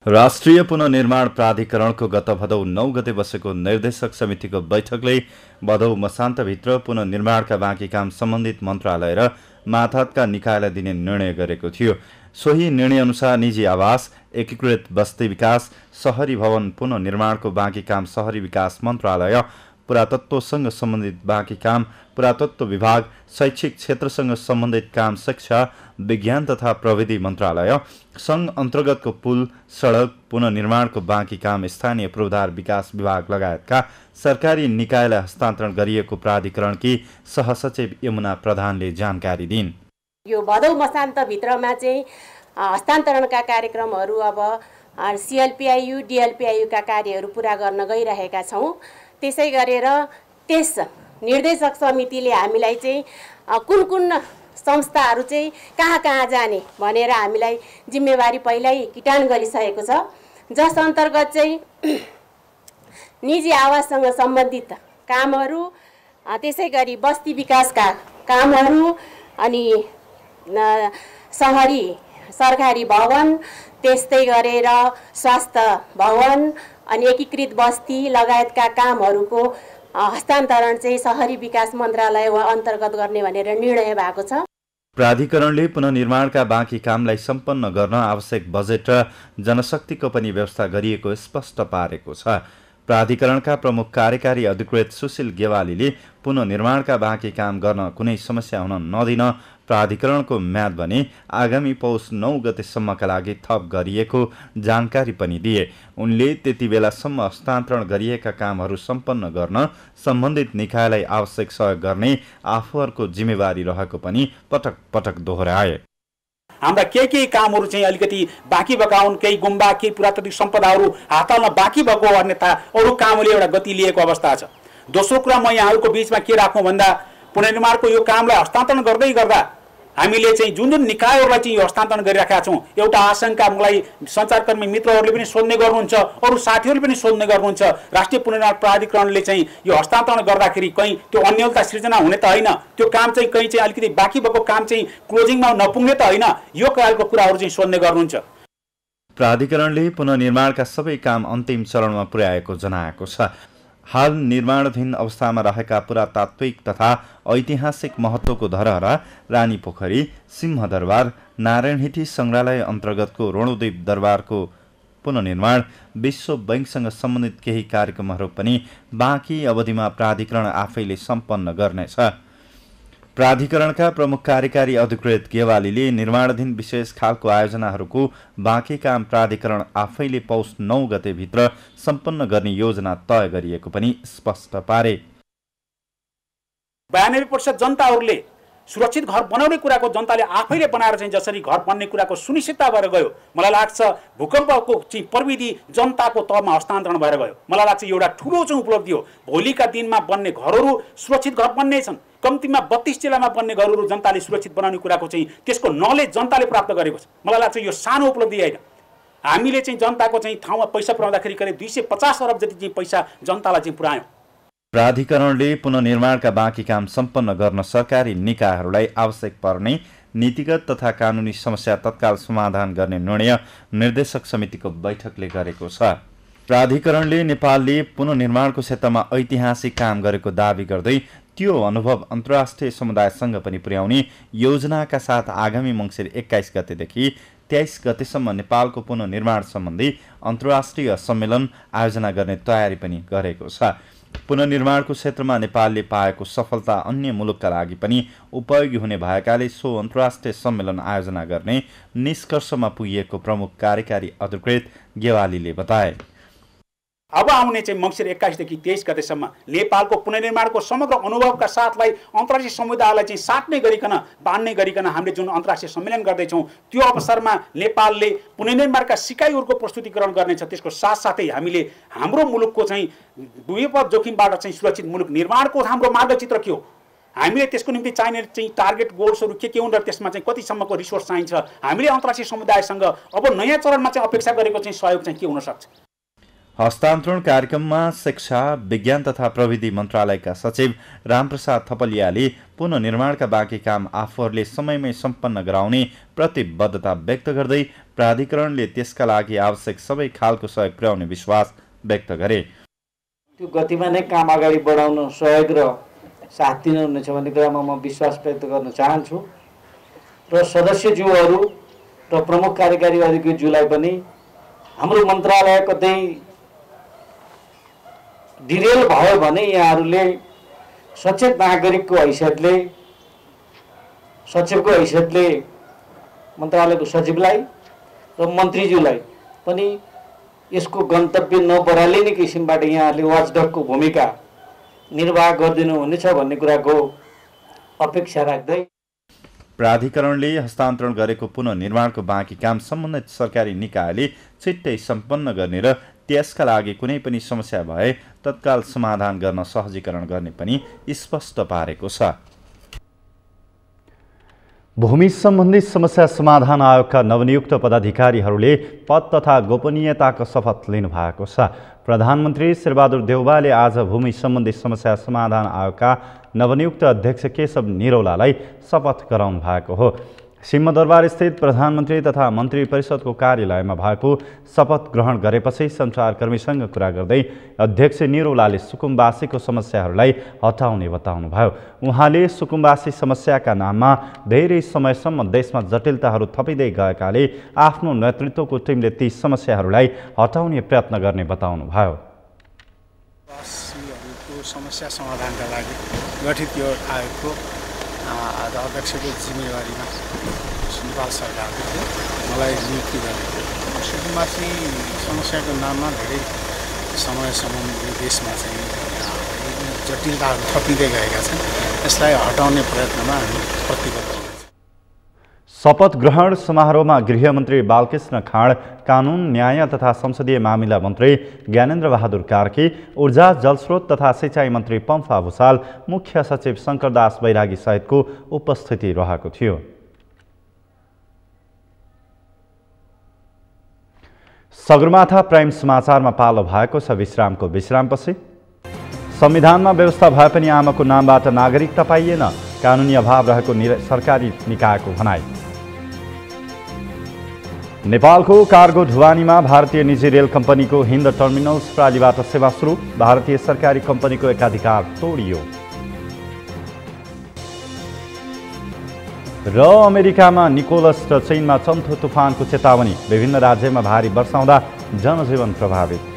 A: राष्ट्रिय पुनर्निर्माण प्राधिकरणको गत भदौ 9 गते बसेको निर्देशक समितिको बैठकले भदौ मसान्तभित्र पुनर्निर्माणका बाँकी काम सम्बन्धित मन्त्रालय र मातहतका निकायलाई दिने निर्णय गरेको थियो। सोही निर्णयअनुसार निजी आवास, एकीकृत बस्ती विकास, शहरी भवन पुनर्निर्माणको बाँकी काम शहरी विकास मन्त्रालय, पुरातत्वसँग सम्बन्धित बाँकी काम पुरातत्व विभाग, शैक्षिक क्षेत्रसँग सम्बन्धित काम शिक्षा, विज्ञान तथा प्रविधि मन्त्रालय, सङ्घ अन्तर्गतको पुल, सडक पुनर्निर्माणको बाँकी काम स्थानीय पूर्वाधार विकास विभाग लगायतका सरकारी निकायलाई हस्तान्तरण गरिएको प्राधिकरणकी सहसचिव यमुना प्रधानले जानकारी दिइन्।
K: यो भदौ मसान्तभित्रमा चाहिँ हस्तान्तरणका कार्यक्रमहरू अब सिएलपिआइयु, डिएलपिआइयुका कार्यहरू पुरा गर्न गइरहेका छौँ। त्यसै गरेर त्यस निर्देशक समितिले हामीलाई चाहिँ कुन कुन संस्थाहरू चाहिँ कहाँ कहाँ जाने भनेर हामीलाई जिम्मेवारी पहिल्यै किटान गरिसकेको छ, जस अन्तर्गत चाहिँ निजी आवाससँग सम्बन्धित कामहरू, त्यसै गरी बस्ती विकासका कामहरू, अनि शहरी सरकारी भवन, त्यस्तै गरेर स्वास्थ्य भवन अनि एकीकृत बस्ती लगायतका कामहरूको हस्तान्तरण चाहिँ शहरी विकास मन्त्रालय वा अन्तर्गत गर्ने भनेर निर्णय भएको छ।
A: प्राधिकरणले पुनर्निर्माणका बाँकी कामलाई सम्पन्न गर्न आवश्यक बजेट र जनशक्तिको पनि व्यवस्था गरिएको स्पष्ट पारेको छ। प्राधिकरणका प्रमुख कार्यकारी अधिकृत सुशील गेवालीले पुनर्निर्माणका बाँकी काम गर्न कुनै समस्या हुन नदिन प्राधिकरणको म्याद भने आगामी पौष 9 गतेसम्मका लागि थप गरिएको जानकारी पनि दिए। उनले त्यति बेलासम्म हस्तान्तरण गरिएका कामहरू सम्पन्न गर्न सम्बन्धित निकायलाई आवश्यक सहयोग गर्ने आफूहरूको जिम्मेवारी रहेको पनि पटक पटक दोहोऱ्याए।
L: हाम्रा केही कामहरू चाहिँ अलिकति बाँकी भएका हुन्, केही गुम्बा, केही पुरातात्विक सम्पदाहरू हात हाल्न बाँकी भएको, अन्यथा अरू कामले एउटा गति लिएको अवस्था छ। दोस्रो कुरा म यहाँहरूको बिचमा के राखौँ भन्दा पुनर्निर्माणको यो कामलाई हस्तान्तरण गर्दै गर्दा हामीले चाहिँ जुन जुन निकायहरूलाई चाहिँ यो हस्तान्तरण गरिराखेका छौँ, एउटा आशंका मलाई सञ्चारकर्मी मित्रहरूले पनि सोध्ने गर्नुहुन्छ, अरू साथीहरूले पनि सोध्ने गर्नुहुन्छ, राष्ट्रिय पुनर्निर्माण प्राधिकरणले चाहिँ यो हस्तान्तरण गर्दाखेरि कहीँ त्यो अन्यलता सिर्जना हुने त होइन, त्यो काम चाहिँ कहीँ चाहिँ अलिकति बाँकी भएको काम चाहिँ क्लोजिङमा नपुग्ने त होइन, यो खालको कुराहरू चाहिँ सोध्ने गर्नुहुन्छ।
A: प्राधिकरणले पुनर्निर्माणका सबै काम अन्तिम चरणमा पुर्याएको जनाएको छ। हाल निर्माणाधीन अवस्थामा रहेका पुरातात्विक तथा ऐतिहासिक महत्त्वको धरहरा रानी पोखरी, सिंहदरबार, नारायणहिटी सङ्ग्रहालय अन्तर्गतको रणुद्वीप दरबारको पुनर्निर्माण, विश्व बैंकसँग सम्बन्धित केही कार्यक्रमहरू पनि बाँकी अवधिमा प्राधिकरण आफैले सम्पन्न गर्नेछ। प्राधिकरणका प्रमुख कार्यकारी अधिकृत गेवालीले निर्माणाधीन विशेष खालको आयोजनाहरूको बाँकी काम प्राधिकरण आफैले पौष 9 गतेभित्र सम्पन्न गर्ने योजना तय गरिएको पनि स्पष्ट पारे।
L: 92% जनताहरूले सुरक्षित घर बनाउने कुराको जनताले आफैले बनाएर चाहिँ जसरी घर बन्ने कुराको सुनिश्चितता भएर गयो, मलाई लाग्छ भूकम्पको चाहिँ प्रविधि जनताको तहमा हस्तान्तरण भएर गयो। मलाई लाग्छ एउटा ठुलो चाहिँ उपलब्धि हो। भोलिका दिनमा बन्ने घरहरू सुरक्षित घर बन्ने छन्। कम्तीमा 32 जिल्लामा बन्ने घरहरू जनताले सुरक्षित बनाउने कुराको चाहिँ त्यसको नलेज जनताले प्राप्त गरेको छ। मलाई लाग्छ यो सानो उपलब्धि होइन। हामीले चाहिँ जनताको चाहिँ ठाउँमा पैसा पुर्याउँदाखेरि करिब 250 अरब जति चाहिँ पैसा जनतालाई चाहिँ पुर्यायौँ।
A: प्राधिकरणले पुनर्निर्माणका बाँकी काम सम्पन्न गर्न सरकारी निकायहरूलाई आवश्यक पर्ने नीतिगत तथा कानुनी समस्या तत्काल समाधान गर्ने निर्णय निर्देशक समितिको बैठकले गरेको छ। प्राधिकरणले नेपालले पुनर्निर्माणको क्षेत्रमा ऐतिहासिक काम गरेको दावी गर्दै त्यो अनुभव अन्तर्राष्ट्रिय समुदायसँग पनि पुर्याउने योजनाका साथ आगामी मङ्सिर 21 गतेदेखि 23 गतेसम्म नेपालको पुनर्निर्माण सम्बन्धी अन्तर्राष्ट्रिय सम्मेलन आयोजना गर्ने तयारी पनि गरेको छ। पुनर्निर्माणको क्षेत्रमा नेपालले पाएको सफलता अन्य मुलुकका लागि पनि उपयोगी हुने भएकाले सो अन्तर्राष्ट्रिय सम्मेलन आयोजना गर्ने निष्कर्षमा पुगिएको प्रमुख कार्यकारी अधिकृत गेवालीले बताए।
L: अब आउने चाहिँ मङ्सिर 21 देखि 23 गतेसम्म नेपालको पुनर्निर्माणको समग्र अनुभवका साथलाई अन्तर्राष्ट्रिय समुदायलाई चाहिँ साट्ने गरिकन बाँड्ने गरिकन हामीले जुन अन्तर्राष्ट्रिय सम्मेलन गर्दैछौँ त्यो अवसरमा नेपालले पुनर्निर्माणका सिकाइहरूको प्रस्तुतिकरण गर्नेछ। त्यसको साथसाथै हामीले हाम्रो मुलुकको चाहिँ विपद जोखिमबाट चाहिँ सुरक्षित मुलुक निर्माणको हाम्रो मार्गचित्र के हो, हामीले त्यसको निम्ति चाहिने चाहिँ टार्गेट गोल्सहरू के हुन् र त्यसमा चाहिँ कतिसम्मको रिसोर्स चाहिन्छ, हामीले अन्तर्राष्ट्रिय समुदायसँग अब नयाँ चरणमा चाहिँ अपेक्षा गरेको चाहिँ सहयोग चाहिँ के हुन सक्छ।
A: हस्तान्तरण कार्यक्रममा शिक्षा विज्ञान तथा प्रविधि मन्त्रालयका सचिव रामप्रसाद थपलियाले पुनर्निर्माणका बाँकी काम आफूहरूले समयमै सम्पन्न गराउने प्रतिबद्धता व्यक्त गर्दै प्राधिकरणले त्यसका लागि आवश्यक सबै खालको सहयोग पुर्याउने विश्वास व्यक्त गरे।
M: त्यो गतिमा नै काम अगाडि बढाउन सहयोग र साथ दिनुहुनेछ भन्ने कुरामा म विश्वास व्यक्त गर्न चाहन्छु र सदस्यज्यूहरू र प्रमुख कार्यकारी अधिकारीज्यूलाई पनि हाम्रो मन्त्रालय कतै डिरेल भयो भने यहाँहरूले सचेत नागरिकको हैसियतले सचिवको हैसियतले मन्त्रालयको सचिवलाई र मन्त्रीज्यूलाई पनि यसको गन्तव्य नबरालिने किसिमबाट यहाँहरूले वाचडगको भूमिका निर्वाह गरिदिनुहुनेछ भन्ने कुराको अपेक्षा राख्दै
A: प्राधिकरणले हस्तान्तरण गरेको पुनर्निर्माणको बाँकी काम सम्बन्धित सरकारी निकायले छिट्टै सम्पन्न गर्ने र त्यसका लागि कुनै पनि समस्या भए तत्काल समाधान गर्न सहजीकरण गर्ने पनि स्पष्ट पारेको छ। भूमि सम्बन्धी समस्या समाधान आयोगका नवनियुक्त पदाधिकारीहरूले पद तथा गोपनीयताको शपथ लिनुभएको छ। प्रधानमन्त्री शेरबहादुर देउवाले आज भूमि सम्बन्धी समस्या समाधान आयोगका नवनियुक्त अध्यक्ष केशव निरौलालाई शपथ गराउनु भएको हो। सिंहदरबार स्थित प्रधानमन्त्री तथा मन्त्री परिषदको कार्यालयमा भएको शपथ ग्रहण गरेपछि सञ्चारकर्मीसँग कुरा गर्दै अध्यक्ष निरौलाले सुकुम्बासीको समस्याहरूलाई हटाउने बताउनुभयो। उहाँले सुकुम्बासी समस्याका नाममा धेरै समयसम्म देशमा जटिलताहरू थपिँदै गएकाले आफ्नो नेतृत्वको टिमले ती समस्याहरूलाई हटाउने प्रयत्न गर्ने बताउनुभयो।
N: समस्या समाधानका लागि गठित यो आयोगको अध्यक्षको जिम्मेवारीमा नेपाल सरकारले मलाई नियुक्ति गरेको थियो। सुकुम्बासी समस्याको नाममा धेरै समयसम्म देशमा चाहिँ जटिलताहरू थपिँदै गएका छन्। यसलाई हटाउने प्रयत्नमा हामी प्रतिबद्ध छौँ।
A: शपथ ग्रहण समारोहमा गृहमन्त्री बालकृष्ण खाँड, कानुन न्याय तथा संसदीय मामिला मन्त्री ज्ञानेन्द्र बहादुर कार्की, ऊर्जा जलस्रोत तथा सिंचाई मन्त्री पम्फा भूषाल, मुख्य सचिव शङ्करदास बैरागी सहितको उपस्थिति रहेको थियो। सगरमाथा प्राइम समाचारमा पालो भएको छ विश्रामको विश्रामपछि। संविधानमा व्यवस्था भए पनि आमाको नामबाट नागरिकता पाइएन, कानुनी अभाव रहेको सरकारी निकायको भनाई। नेपालको कार्गो ढुवानीमा भारतीय निजी रेल कम्पनीको हिन्द टर्मिनल्स प्रणालीबाट सेवा सुरु, भारतीय सरकारी कम्पनीको एकाधिकार तोडियो। र अमेरिकामा निकोलस र चीनमा चम्थो तुफानको चेतावनी, विभिन्न राज्यमा भारी वर्षा हुँदा जनजीवन प्रभावित।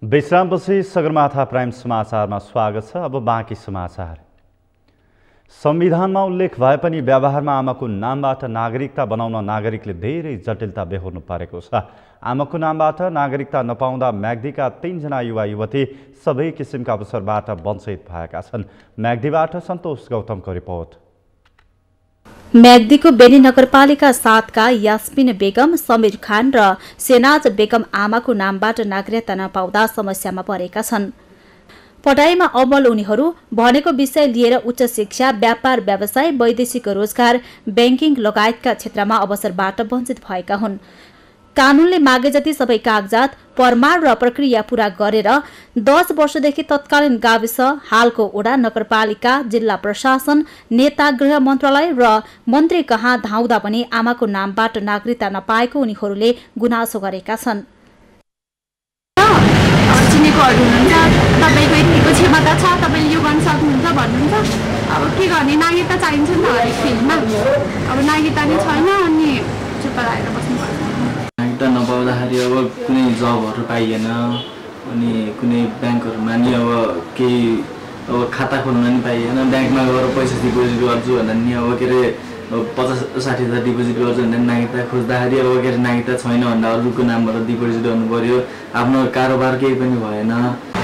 A: विश्रामपछि सगरमाथा प्राइम समाचारमा स्वागत छ। अब बाँकी समाचार। संविधानमा उल्लेख भए पनि व्यवहारमा आमाको नामबाट नागरिकता बनाउन नागरिकले धेरै जटिलता बेहोर्नु परेको छ। आमाको नामबाट नागरिकता नपाउँदा म्याग्दीका 3 जना युवा युवती सबै किसिमका अवसरबाट वञ्चित भएका छन्। म्याग्दीबाट सन्तोष गौतमको रिपोर्ट।
H: म्याग्दीको बेनी नगरपालिका 7 का यास्मिन बेगम, समीर खान र सेनाज बेगम आमाको नामबाट नागरिकता नपाउँदा समस्यामा परेका छन्। पढाइमा अब्बल उनीहरू भनेको विषय लिएर उच्च शिक्षा, व्यापार व्यवसाय, वैदेशिक रोजगार, ब्याङ्किङ लगायतका क्षेत्रमा अवसरबाट वञ्चित भएका हुन्। कानूनले मागे जति सबै कागजात, प्रमाण र प्रक्रिया पूरा गरेर 10 वर्षदेखि तत्कालीन गाविस, हालको वडा, नगरपालिका, जिल्ला प्रशासन, नेता, गृह मन्त्रालय र मन्त्री कहाँ धाउँदा पनि आमाको नामबाट नागरिकता नपाएको उनीहरूले गुनासो गरेका छन्।
O: चिनेकोहरू हुनुहुन्छ, तपाईँको यतिको क्षमता छ, तपाईँले यो गर्न सक्नुहुन्छ भन्नुहुन्छ। अब के गर्ने, नागरिकता चाहिन्छ नि त हरेक फिल्डमा। अब नागरिकता नै छैन अनि चुप लागेर बस्नुपर्छ।
P: नागरिकता नपाउँदाखेरि अब कुनै जबहरू पाइएन, अनि कुनै ब्याङ्कहरूमा नि अब केही अब खाता खोल्न नि पाइएन। ब्याङ्कमा गएर पैसा डिपोजिट गर्छु भन्दा नि अब के अरे 50-60 हजार डिपोजिट गर्छु भन्दा नागरिकता खोज्दाखेरि अब के अरे नागरिकता छैन भन्दा अरूको नामबाट डिपोजिट गर्नु पर्यो। आफ्नो कारोबार केही पनि भएन।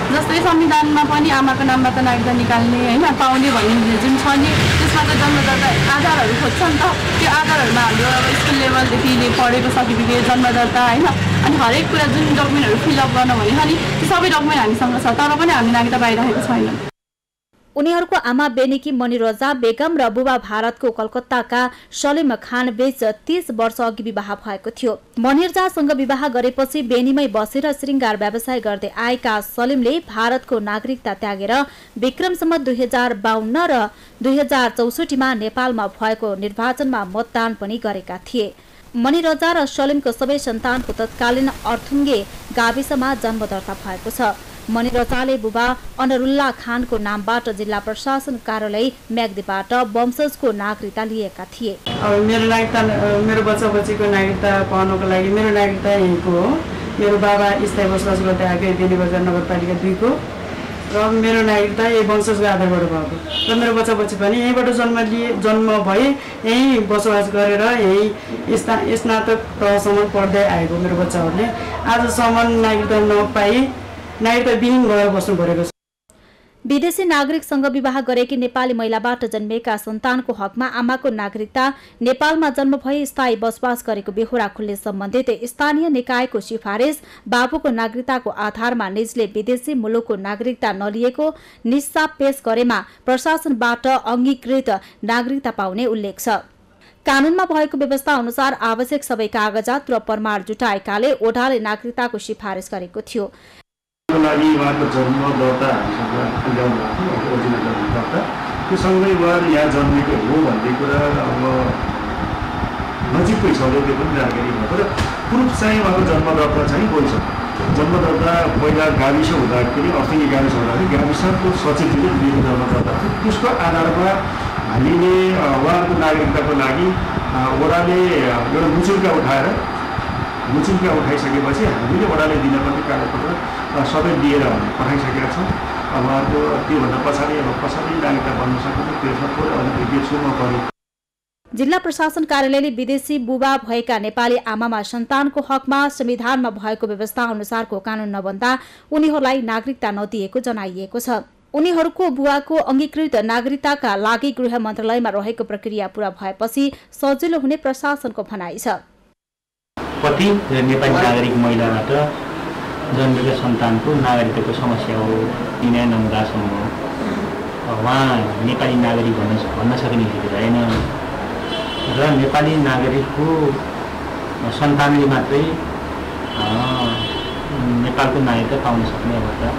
O: जस्तै संविधानमा पनि आमाको नामबाट नागरिकता निकाल्ने होइन पाउने भन्ने जुन छ नि, त्यसमा त जन्मदर्ता आधारहरू खोज्छ नि त। त्यो आधारहरूमा हाम्रो अब स्कुल लेभलदेखि पढेको सर्टिफिकेट, जन्मदर्ता होइन, अनि हरेक कुरा जुन डकुमेन्टहरू फिलअप गर्न भने नि त्यो सबै डकुमेन्ट हामीसँग छ, तर पनि हामी नागरिकता पाइरहेको छैन।
H: उनीहरूको आमा बेनीकी मनिरजा बेगम र बुबा भारतको कलकत्ताका सलिम खान बीच 30 वर्ष अघि विवाह भएको थियो। मनिरजासँग विवाह गरेपछि बेनीमै बसेर श्रृंगार व्यवसाय गर्दै आएका सलिमले भारतको नागरिकता त्यागेर विक्रमसम्म 2052 र 2064 मा नेपालमा भएको निर्वाचनमा मतदान पनि गरेका थिए। मनिरजा र सलिमको सबै सन्तानको तत्कालीन अर्थुङ्गे गाविसमा जन्म दर्ता भएको छ। मनिरजाले बुबा अनरुल्ला खानको नामबाट जिल्ला प्रशासन कार्यालय म्याग्दीबाट वंशजको नागरिकता लिएका थिए।
Q: मेरो नागरिकता मेरो बच्चा बच्चीको नागरिकता पाउनको लागि मेरो नागरिकता यहीँको हो। मेरो बाबा स्थायी बसोबास गर्दै आएको बेनी बजार नगरपालिका 2 को र मेरो नागरिकता यही वंशजको आधारबाट भएको र मेरो बच्चा बच्ची पनि यहीँबाट जन्म भए यहीँ बसोबास गरेर यही स्नातक तहसम्म पढ्दै आएको मेरो बच्चाहरूले आजसम्म नागरिकता नपाई नागरिकता विहीन भएर बस्नु परेको छ।
H: विदेशी नागरिकसँग विवाह गरेकी नेपाली महिलाबाट जन्मेका सन्तानको हकमा आमाको नागरिकता नेपालमा जन्म भई स्थायी बसोबास गरेको बेहोरा खुल्ने सम्बन्धित स्थानीय निकायको सिफारिस बाबुको नागरिकताको आधारमा निजले विदेशी मुलुकको नागरिकता नलिएको निस्साब पेश गरेमा प्रशासनबाट अंगीकृत नागरिकता पाउने उल्लेख छ। कानूनमा भएको व्यवस्था अनुसार आवश्यक सबै कागजात र प्रमाण जुटाएकाले ओडाले नागरिकताको सिफारिस गरेको थियो।
R: लागि उहाँको जन्म दर्ता हामीसँग ल्याउनु भएको ओरिजिनल जन्म दर्ता त्यो सँगै उहाँ यहाँ जन्मेको हो भन्ने कुरा अब नजिकै छ त्यो पनि जानकारी भएको र प्रुफ चाहिँ उहाँको जन्म दर्ता चाहिँ गइछ। जन्म दर्ता पहिला गाविस हुँदाखेरि अर्थीय गाविस हुँदाखेरि गाविसको सचेतले दिएको जन्म दर्ता थियो। त्यसको आधारमा हामीले उहाँको नागरिकताको लागि वडाले एउटा मुचुल्का उठाइसकेपछि हामीले वडाले दिनपर्ने कागजपत्र सबै दिएर पठाइसकेका छौँ। अब त्योभन्दा पछाडि नागरिकता बन्न सक्छ त्यसमा थोरै अलिकति बेचुमा पऱ्यो।
H: जिल्ला प्रशासन कार्यालयले विदेशी बुबा भएका नेपाली आमामा सन्तानको हकमा संविधानमा भएको व्यवस्था अनुसारको कानून नबन्दा उनीहरूलाई नागरिकता नदिएको जनाइएको छ। उनीहरूको बुवाको अंगीकृत नागरिकताका लागि गृह मन्त्रालयमा रहेको प्रक्रिया पूरा भएपछि सजिलो हुने प्रशासनको भनाइ छ।
S: कति नेपाली नागरिक महिलाबाट जन्मेको सन्तानको नागरिकताको समस्या हो निर्णय नहुँदासम्म उहाँ नेपाली नागरिक भन्न सक्ने स्थिति रहेन र नेपाली नागरिकको सन्तानले मात्रै नेपालको नागरिकता पाउन सक्ने अवस्था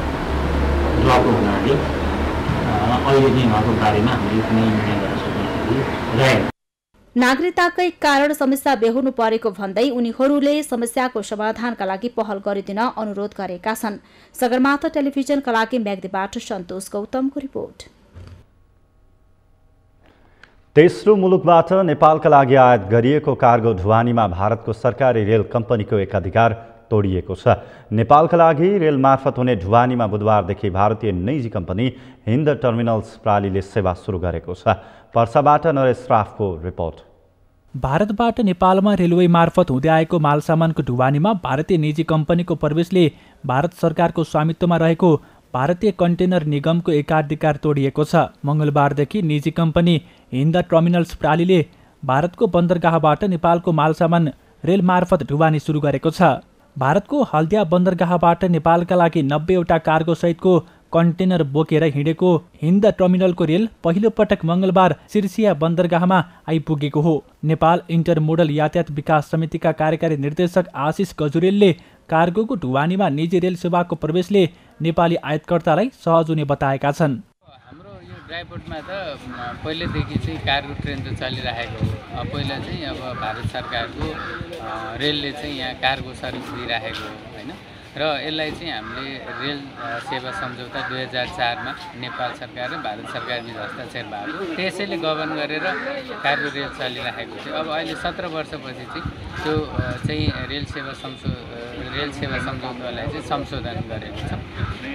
S: रहेको हुनाले अहिले चाहिँ उहाँको बारेमा हामीले कुनै निर्णय गर्न सक्ने स्थिति रहेन।
H: नागरिकताकै कारण समस्या बेहोर्नु परेको भन्दै उनीहरूले समस्याको समाधानका लागि पहल गरिदिन अनुरोध गरेका छन्। सगरमाथा टेलिभिजनका लागि म्याग्दीबाट सन्तोष गौतमको रिपोर्ट।
A: तेस्रो मुलुकबाट नेपालका लागि आयात गरिएको कार्गो ढुवानीमा भारतको सरकारी रेल कम्पनीको एकाधिकार तोडिएको छ। नेपालका लागि रेल मार्फत हुने ढुवानीमा बुधबारदेखि भारतीय निजी कम्पनी हिन्द टर्मिनल्स प्रालीले सेवा सुरु गरेको छ। पर्साबाट नरेश राफको रिपोर्ट।
B: भारतबाट नेपालमा रेलवे मार्फत हुँदै आएको मालसामानको ढुवानीमा भारतीय निजी कम्पनीको प्रवेशले भारत सरकारको स्वामित्वमा रहेको भारतीय कन्टेनर निगमको एकाधिकार तोडिएको छ। मंगलबारदेखि निजी कम्पनी हिन्द टर्मिनल्स प्रालीले भारतको बन्दरगाहबाट नेपालको मालसामान रेल मार्फत ढुवानी सुरु गरेको छ। भारतको हल्दिया बन्दरगाहबाट नेपालका लागि 90 वटा कार्गो सहितको कन्टेनर बोकेर हिँडेको हिन्द टर्मिनलको रेल पहिलो पटक मंगलबार सिरसिया बन्दरगाहमा आइपुगेको हो। नेपाल इन्टरमोडल यातायात विकास समितिका कार्यकारी निर्देशक आशिष गजुरेलले कार्गोको ढुवानीमा निजी रेल सेवाको प्रवेशले नेपाली आयातकर्तालाई सहज हुने बताएका छन्।
T: हाम्रो यो ड्राइपोर्टमा त पहिलेदेखि चाहिँ कार्गो ट्रेन त चलिरहेको हो। पहिला चाहिँ अब भारत सरकारको रेलले चाहिँ यहाँ कार्गो सर्भिस दिइरहेको हो हैन र यसलाई चाहिँ हामीले रेल सेवा सम्झौता 2004 मा नेपाल सरकार र भारत सरकार बीच हस्ताक्षर भएको त्यसैले गभर्न गरेर कार्गो रेल चलिरहेको थियो। अब अहिले 17 वर्षपछि चाहिँ त्यो चाहिँ रेल सेवा सम्झौतालाई चाहिँ संशोधन गरेको छ,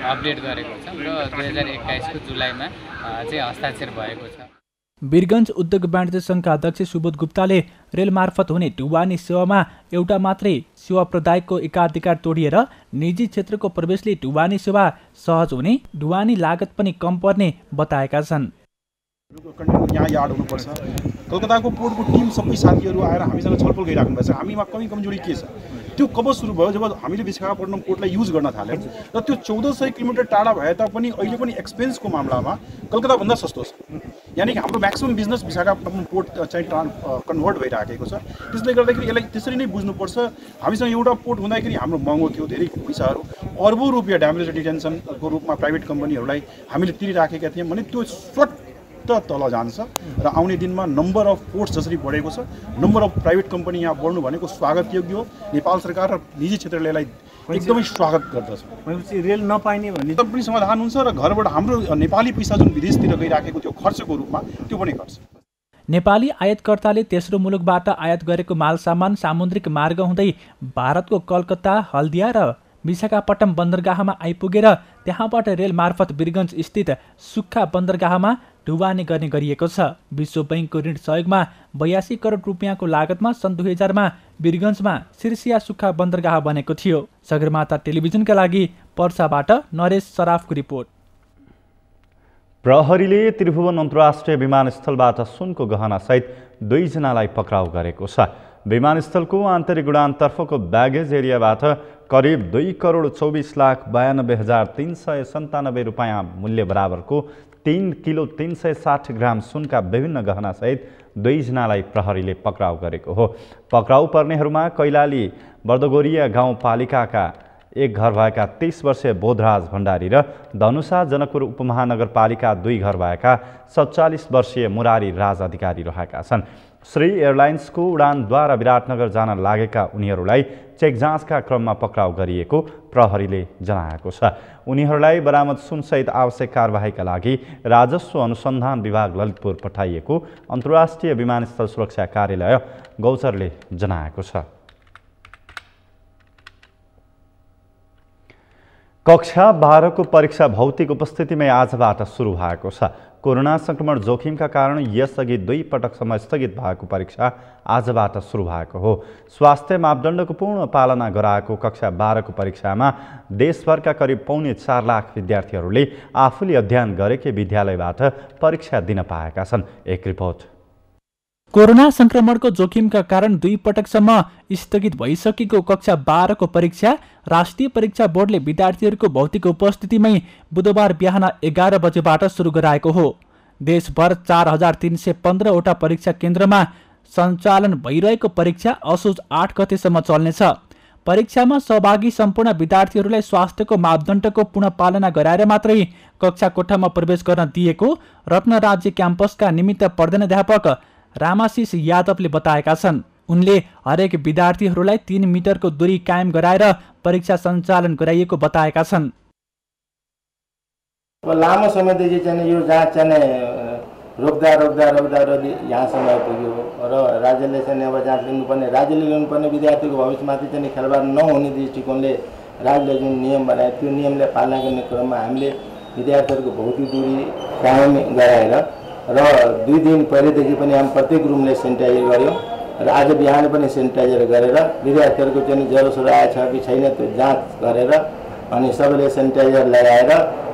T: अपडेट गरेको छ र 2021 को जुलाईमा चाहिँ हस्ताक्षर भएको छ।
B: वीरगञ्ज उद्योग वाणिज्य संघका अध्यक्ष सुबोध गुप्ताले रेल मार्फत हुने ढुवानी सेवामा एउटा मात्रै सेवा प्रदायकको एकाधिकार तोडिएर निजी क्षेत्रको प्रवेशले ढुवानी सेवा सहज हुने, ढुवानी लागत पनि कम पर्ने बताएका छन्।
U: यहाँ यार्ड हुनुपर्छ। कलकत्ताको पोर्टको टिम सबै साथीहरू आएर हामीसँग छलफल गरिराख्नु भएको छ। हामीमा कमी कमजोरी के छ त्यो कब सुरु भयो जब हामीले विशाखापट्टनम पोर्टलाई युज गर्न थाल्यौँ र त्यो 1400 किलोमिटर टाढा भए तापनि अहिले पनि एक्सपेन्सको मामलामा कलकत्ताभन्दा सस्तो छ। यानि कि हाम्रो म्याक्सिमम बिजनेस विशाखापट्टनम पोर्ट चाहिँ कन्भर्ट भइराखेको छ। त्यसले गर्दाखेरि यसलाई त्यसरी नै बुझ्नुपर्छ। हामीसँग एउटा पोर्ट हुँदाखेरि हाम्रो महँगो थियो, धेरै पैसाहरू अर्बौं रुपियाँ ड्यामेज रिटेन्सनको रूपमा प्राइभेट कम्पनीहरूलाई हामीले तिरिराखेका थियौँ भने त्यो स्वतः तल जान्छ र आउने दिनमा नम्बर अफ पोर्ट्स जसरी बढेको छ, नम्बर अफ प्राइभेट कम्पनी यहाँ बढ्नु भनेको स्वागत योग्य हो। नेपाल सरकार र निजी क्षेत्रले यसलाई एकदमै स्वागत गर्दछ।
C: भनेपछि रेल नपाइने भन्ने
U: त पनि समाधान हुन्छ र घरबाट हाम्रो नेपाली पैसा जुन विदेशतिर गइराखेको त्यो खर्चको रूपमा त्यो पनि घट्छ।
B: नेपाली आयातकर्ताले तेस्रो मुलुकबाट आयात गरेको माल सामान सामुद्रिक मार्ग हुँदै भारतको कलकत्ता, हल्दिया र विशाखापट्टनम बन्दरगाहमा आइपुगेर त्यहाँबाट रेल मार्फत वीरगञ्ज स्थित सुक्खा बन्दरगाहमा ढुवानी गर्ने गरिएको छ। विश्व बैंकको ऋण सहयोगमा 82 करोड रुपियाँको लागतमा सन् 2000 मा वीरगञ्जमा सिर्सिया सुक्खा बन्दरगाह बनेको थियो। सगरमाथा टेलिभिजनका लागि पर्साबाट नरेश सराफको रिपोर्ट।
A: प्रहरीले त्रिभुवन अन्तर्राष्ट्रिय विमानस्थलबाट सुनको गहनासहित 2 जनालाई पक्राउ गरेको छ। विमानस्थलको आन्तरिक उडानतर्फको ब्यागेज एरियाबाट करिब 2 करोड 24,92,397 रुपियाँ मूल्य बराबरको 3 किलो 360 ग्राम सुनका विभिन्न गहनासहित 2 जनालाई प्रहरीले पक्राउ गरेको हो। पक्राउ पर्नेहरूमा कैलाली बर्दगोरिया गाउँपालिकाका एक घर भएका 30 वर्षीय बोधराज भण्डारी र धनुषा जनकपुर उपमहानगरपालिका 2 घर भएका 47 वर्षीय मुरारी राज अधिकारी रहेका छन्। श्री एयरलाइन्सको उडानद्वारा विराटनगर जान लागेका उनीहरूलाई चेक जाँचका क्रममा पक्राउ गरिएको प्रहरीले जनाएको छ। उनीहरूलाई बरामद सुनसहित आवश्यक कारबाहीका लागि राजस्व अनुसन्धान विभाग ललितपुर पठाइएको अन्तर्राष्ट्रिय विमानस्थल सुरक्षा कार्यालय गौचरले जनाएको छ। कक्षा 12 को परीक्षा भौतिक उपस्थितिमै आजबाट सुरु भएको छ। कोरोना संक्रमण जोखिमका कारण यसअघि 2 पटकसम्म स्थगित भएको परीक्षा आजबाट सुरु भएको हो। स्वास्थ्य मापदण्डको पूर्ण पालना गराएको कक्षा 12 को परीक्षामा देशभरका करिब 4.25 लाख विद्यार्थीहरूले आफूले अध्ययन गरेकै विद्यालयबाट परीक्षा दिन पाएका छन्। एक रिपोर्ट।
B: कोरोना संक्रमणको जोखिमका कारण 2 पटकसम्म स्थगित भइसकेको कक्षा 12 को परीक्षा राष्ट्रिय परीक्षा बोर्डले विद्यार्थीहरूको भौतिक उपस्थितिमै बुधबार बिहान 11 बजेबाट सुरु गराएको हो। देशभर 4315 वटा परीक्षा केन्द्रमा सञ्चालन भइरहेको परीक्षा असोज 8 गतेसम्म चल्नेछ। परीक्षामा सहभागी सम्पूर्ण विद्यार्थीहरूलाई स्वास्थ्यको मापदण्डको पुनः पालना गराएर मात्रै कक्षा कोठामा प्रवेश गर्न दिएको रत्न राज्य क्याम्पसका निमित्त प्रधानाध्यापक रामाशिष यादवले बताएका छन्। उनले हरेक विद्यार्थीहरूलाई 3 मिटरको दूरी कायम गराएर परीक्षा सञ्चालन गराइएको बताएका छन्।
V: लामो समयदेखि चाहिँ यो जाँच चाहिँ रोक्दा यहाँसम्म आइपुग्यो र राज्यले चाहिँ अब जाँच लिनुपर्ने, राज्यले लिनुपर्ने विद्यार्थीको भविष्यमाथि चाहिँ खेलवाड नहुने दृष्टिकोणले राज्यले जुन नियम बनायो त्यो नियमले पालना गर्ने क्रममा हामीले विद्यार्थीहरूको भौतिक दूरी कायम गराएर र 2 दिन पहिलेदेखि पनि हामी प्रत्येक रुमले सेनिटाइजर गऱ्यौँ र आज बिहान पनि सेनिटाइजर गरेर विद्यार्थीहरूको चाहिँ ज्वरो आएछ कि छैन त्यो जाँच गरेर अनि सबैले सेनिटाइजर लगाएर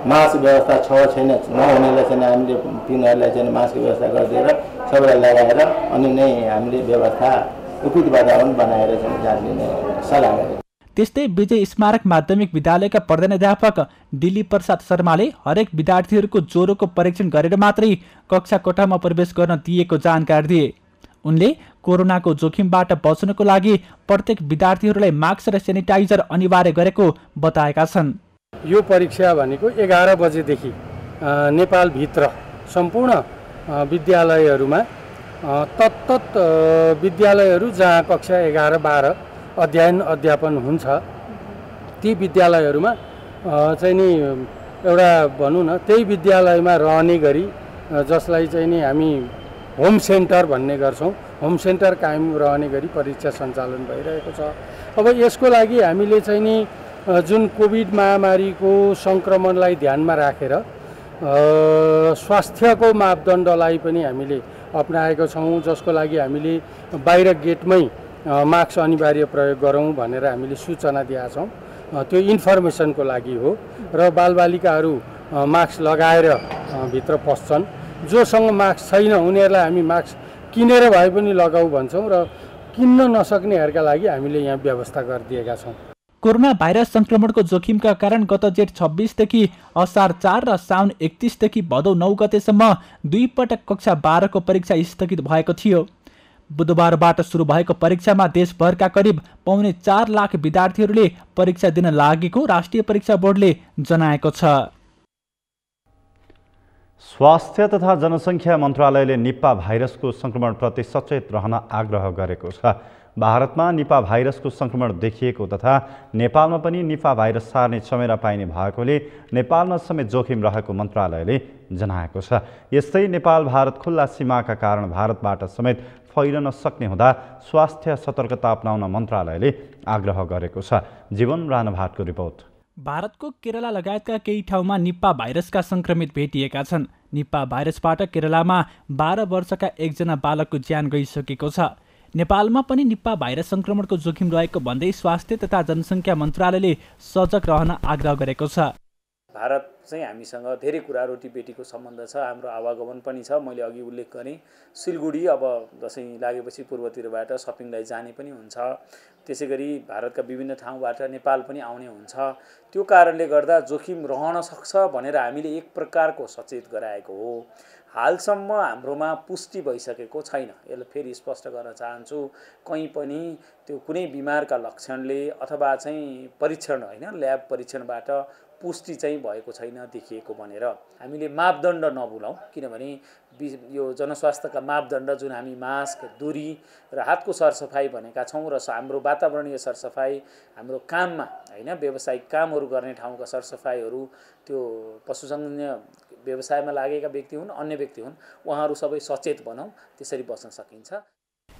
V: मास्क व्यवस्था छ छैन नहुनेलाई चाहिँ हामीले तिनीहरूलाई चाहिँ मास्कको व्यवस्था गरिदिएर सबैलाई लगाएर अनि नै हामीले व्यवस्था उपयुक्त वातावरण बनाएर चाहिँ जाँच लिने सल्लाह गरेँ।
B: त्यस्तै विजय स्मारक माध्यमिक विद्यालयका प्रधानाध्यापक दिलीप प्रसाद शर्माले हरेक विद्यार्थीहरूको ज्वरोको परीक्षण गरेर मात्रै कक्षा कोठामा प्रवेश गर्न दिएको जानकारी दिए। उनले कोरोनाको जोखिमबाट बच्नको लागि प्रत्येक विद्यार्थीहरूलाई मास्क र सेनिटाइजर अनिवार्य गरेको बताएका छन्।
C: यो परीक्षा भनेको 11 बजेदेखि नेपालभित्र सम्पूर्ण विद्यालयहरूमा तत्त विद्यालयहरू जहाँ कक्षा 11-12 अध्ययन अध्यापन हुन्छ ती विद्यालयहरूमा चाहिँ नि एउटा भनौँ न त्यही विद्यालयमा रहने गरी जसलाई चाहिँ नि हामी होम सेन्टर भन्ने गर्छौँ, होम सेन्टर कायम रहने गरी परीक्षा सञ्चालन भइरहेको छ। अब यसको लागि हामीले चाहिँ नि जुन कोभिड महामारीको सङ्क्रमणलाई ध्यानमा राखेर स्वास्थ्यको मापदण्डलाई पनि हामीले अपनाएको छौँ, जसको लागि हामीले बाहिर गेटमै मास्क अनिवार्य प्रयोग गरौँ भनेर हामीले सूचना दिएका छौँ। त्यो इन्फर्मेसनको लागि हो र बालबालिकाहरू मास्क लगाएर भित्र पस्छन्। जोसँग मास्क छैन उनीहरूलाई हामी मास्क किनेर भए पनि लगाऊ भन्छौँ र किन्न नसक्नेहरूका लागि हामीले यहाँ व्यवस्था गरिदिएका छौँ।
B: कोरोना भाइरस संक्रमणको जोखिमका कारण गत जेठ 26 देखि असार 4 र साउन 31 देखि भदौ 9 गतेसम्म 2 पटक कक्षा 12 को परीक्षा स्थगित भएको थियो। बुधबारबाट सुरु भएको परीक्षामा देशभरका करिब 4.25 लाख विद्यार्थीहरूले परीक्षा दिन लागेको राष्ट्रिय परीक्षा बोर्डले जनाएको छ।
A: स्वास्थ्य तथा जनसङ्ख्या मन्त्रालयले निपा भाइरसको संक्रमणप्रति सचेत रहन आग्रह गरेको छ। भारतमा निपा भाइरसको संक्रमण देखिएको तथा नेपालमा पनि निपा भाइरस सार्ने चमेरा पाइने भएकोले नेपालमा समेत जोखिम रहेको मन्त्रालयले जनाएको छ। यस्तै नेपाल भारत खुल्ला सीमाका कारण भारतबाट समेत फैलन सक्ने हुँदा स्वास्थ्य सतर्कता अपनाउन मन्त्रालयले आग्रह गरेको छ। जीवन राणाभाटको रिपोर्ट।
B: भारतको केरला लगायतका केही ठाउँमा निपा भाइरसका संक्रमित भेटिएका छन्। निपा भाइरसबाट केरलामा 12 वर्षका एकजना बालकको ज्यान गइसकेको छ। नेपालमा पनि निपा भाइरस संक्रमणको जोखिम रहेको भन्दै स्वास्थ्य तथा जनसङ्ख्या मन्त्रालयले सजग रहन आग्रह गरेको छ।
D: भारत चाहिँ हामीसँग धेरै कुरा रोटीबेटीको सम्बन्ध छ, हाम्रो आवागमन पनि छ। मैले अघि उल्लेख गरेँ सिलगढी अब दसैँ लागेपछि पूर्वतिरबाट सपिङलाई जाने पनि हुन्छ। त्यसै गरी भारतका विभिन्न ठाउँबाट नेपाल पनि आउने हुन्छ। त्यो कारणले गर्दा जोखिम रहन सक्छ भनेर हामीले एक प्रकारको सचेत गराएको हो। हालसम्म हाम्रोमा पुष्टि भइसकेको छैन। यसलाई फेरि स्पष्ट गर्न चाहन्छु, कहीँ पनि त्यो कुनै बिमारका लक्षणले अथवा चाहिँ परीक्षण ल्याब परीक्षणबाट पुष्टि चाहिँ भएको छैन देखिएको भनेर हामीले मापदण्ड नभुलाउँ। किनभने यो जनस्वास्थ्यका मापदण्ड जुन हामी मास्क, दूरी र हातको सरसफाइ भनेका छौँ र हाम्रो वातावरणीय सरसफाइ, हाम्रो काममा व्यावसायिक कामहरू गर्ने ठाउँका सरसफाइहरू, त्यो पशुसंज्ञ व्यवसायमा लागेका व्यक्ति हुन्, अन्य व्यक्ति हुन्, उहाँहरू सबै सचेत बनाऊ, त्यसरी बच्न सकिन्छ।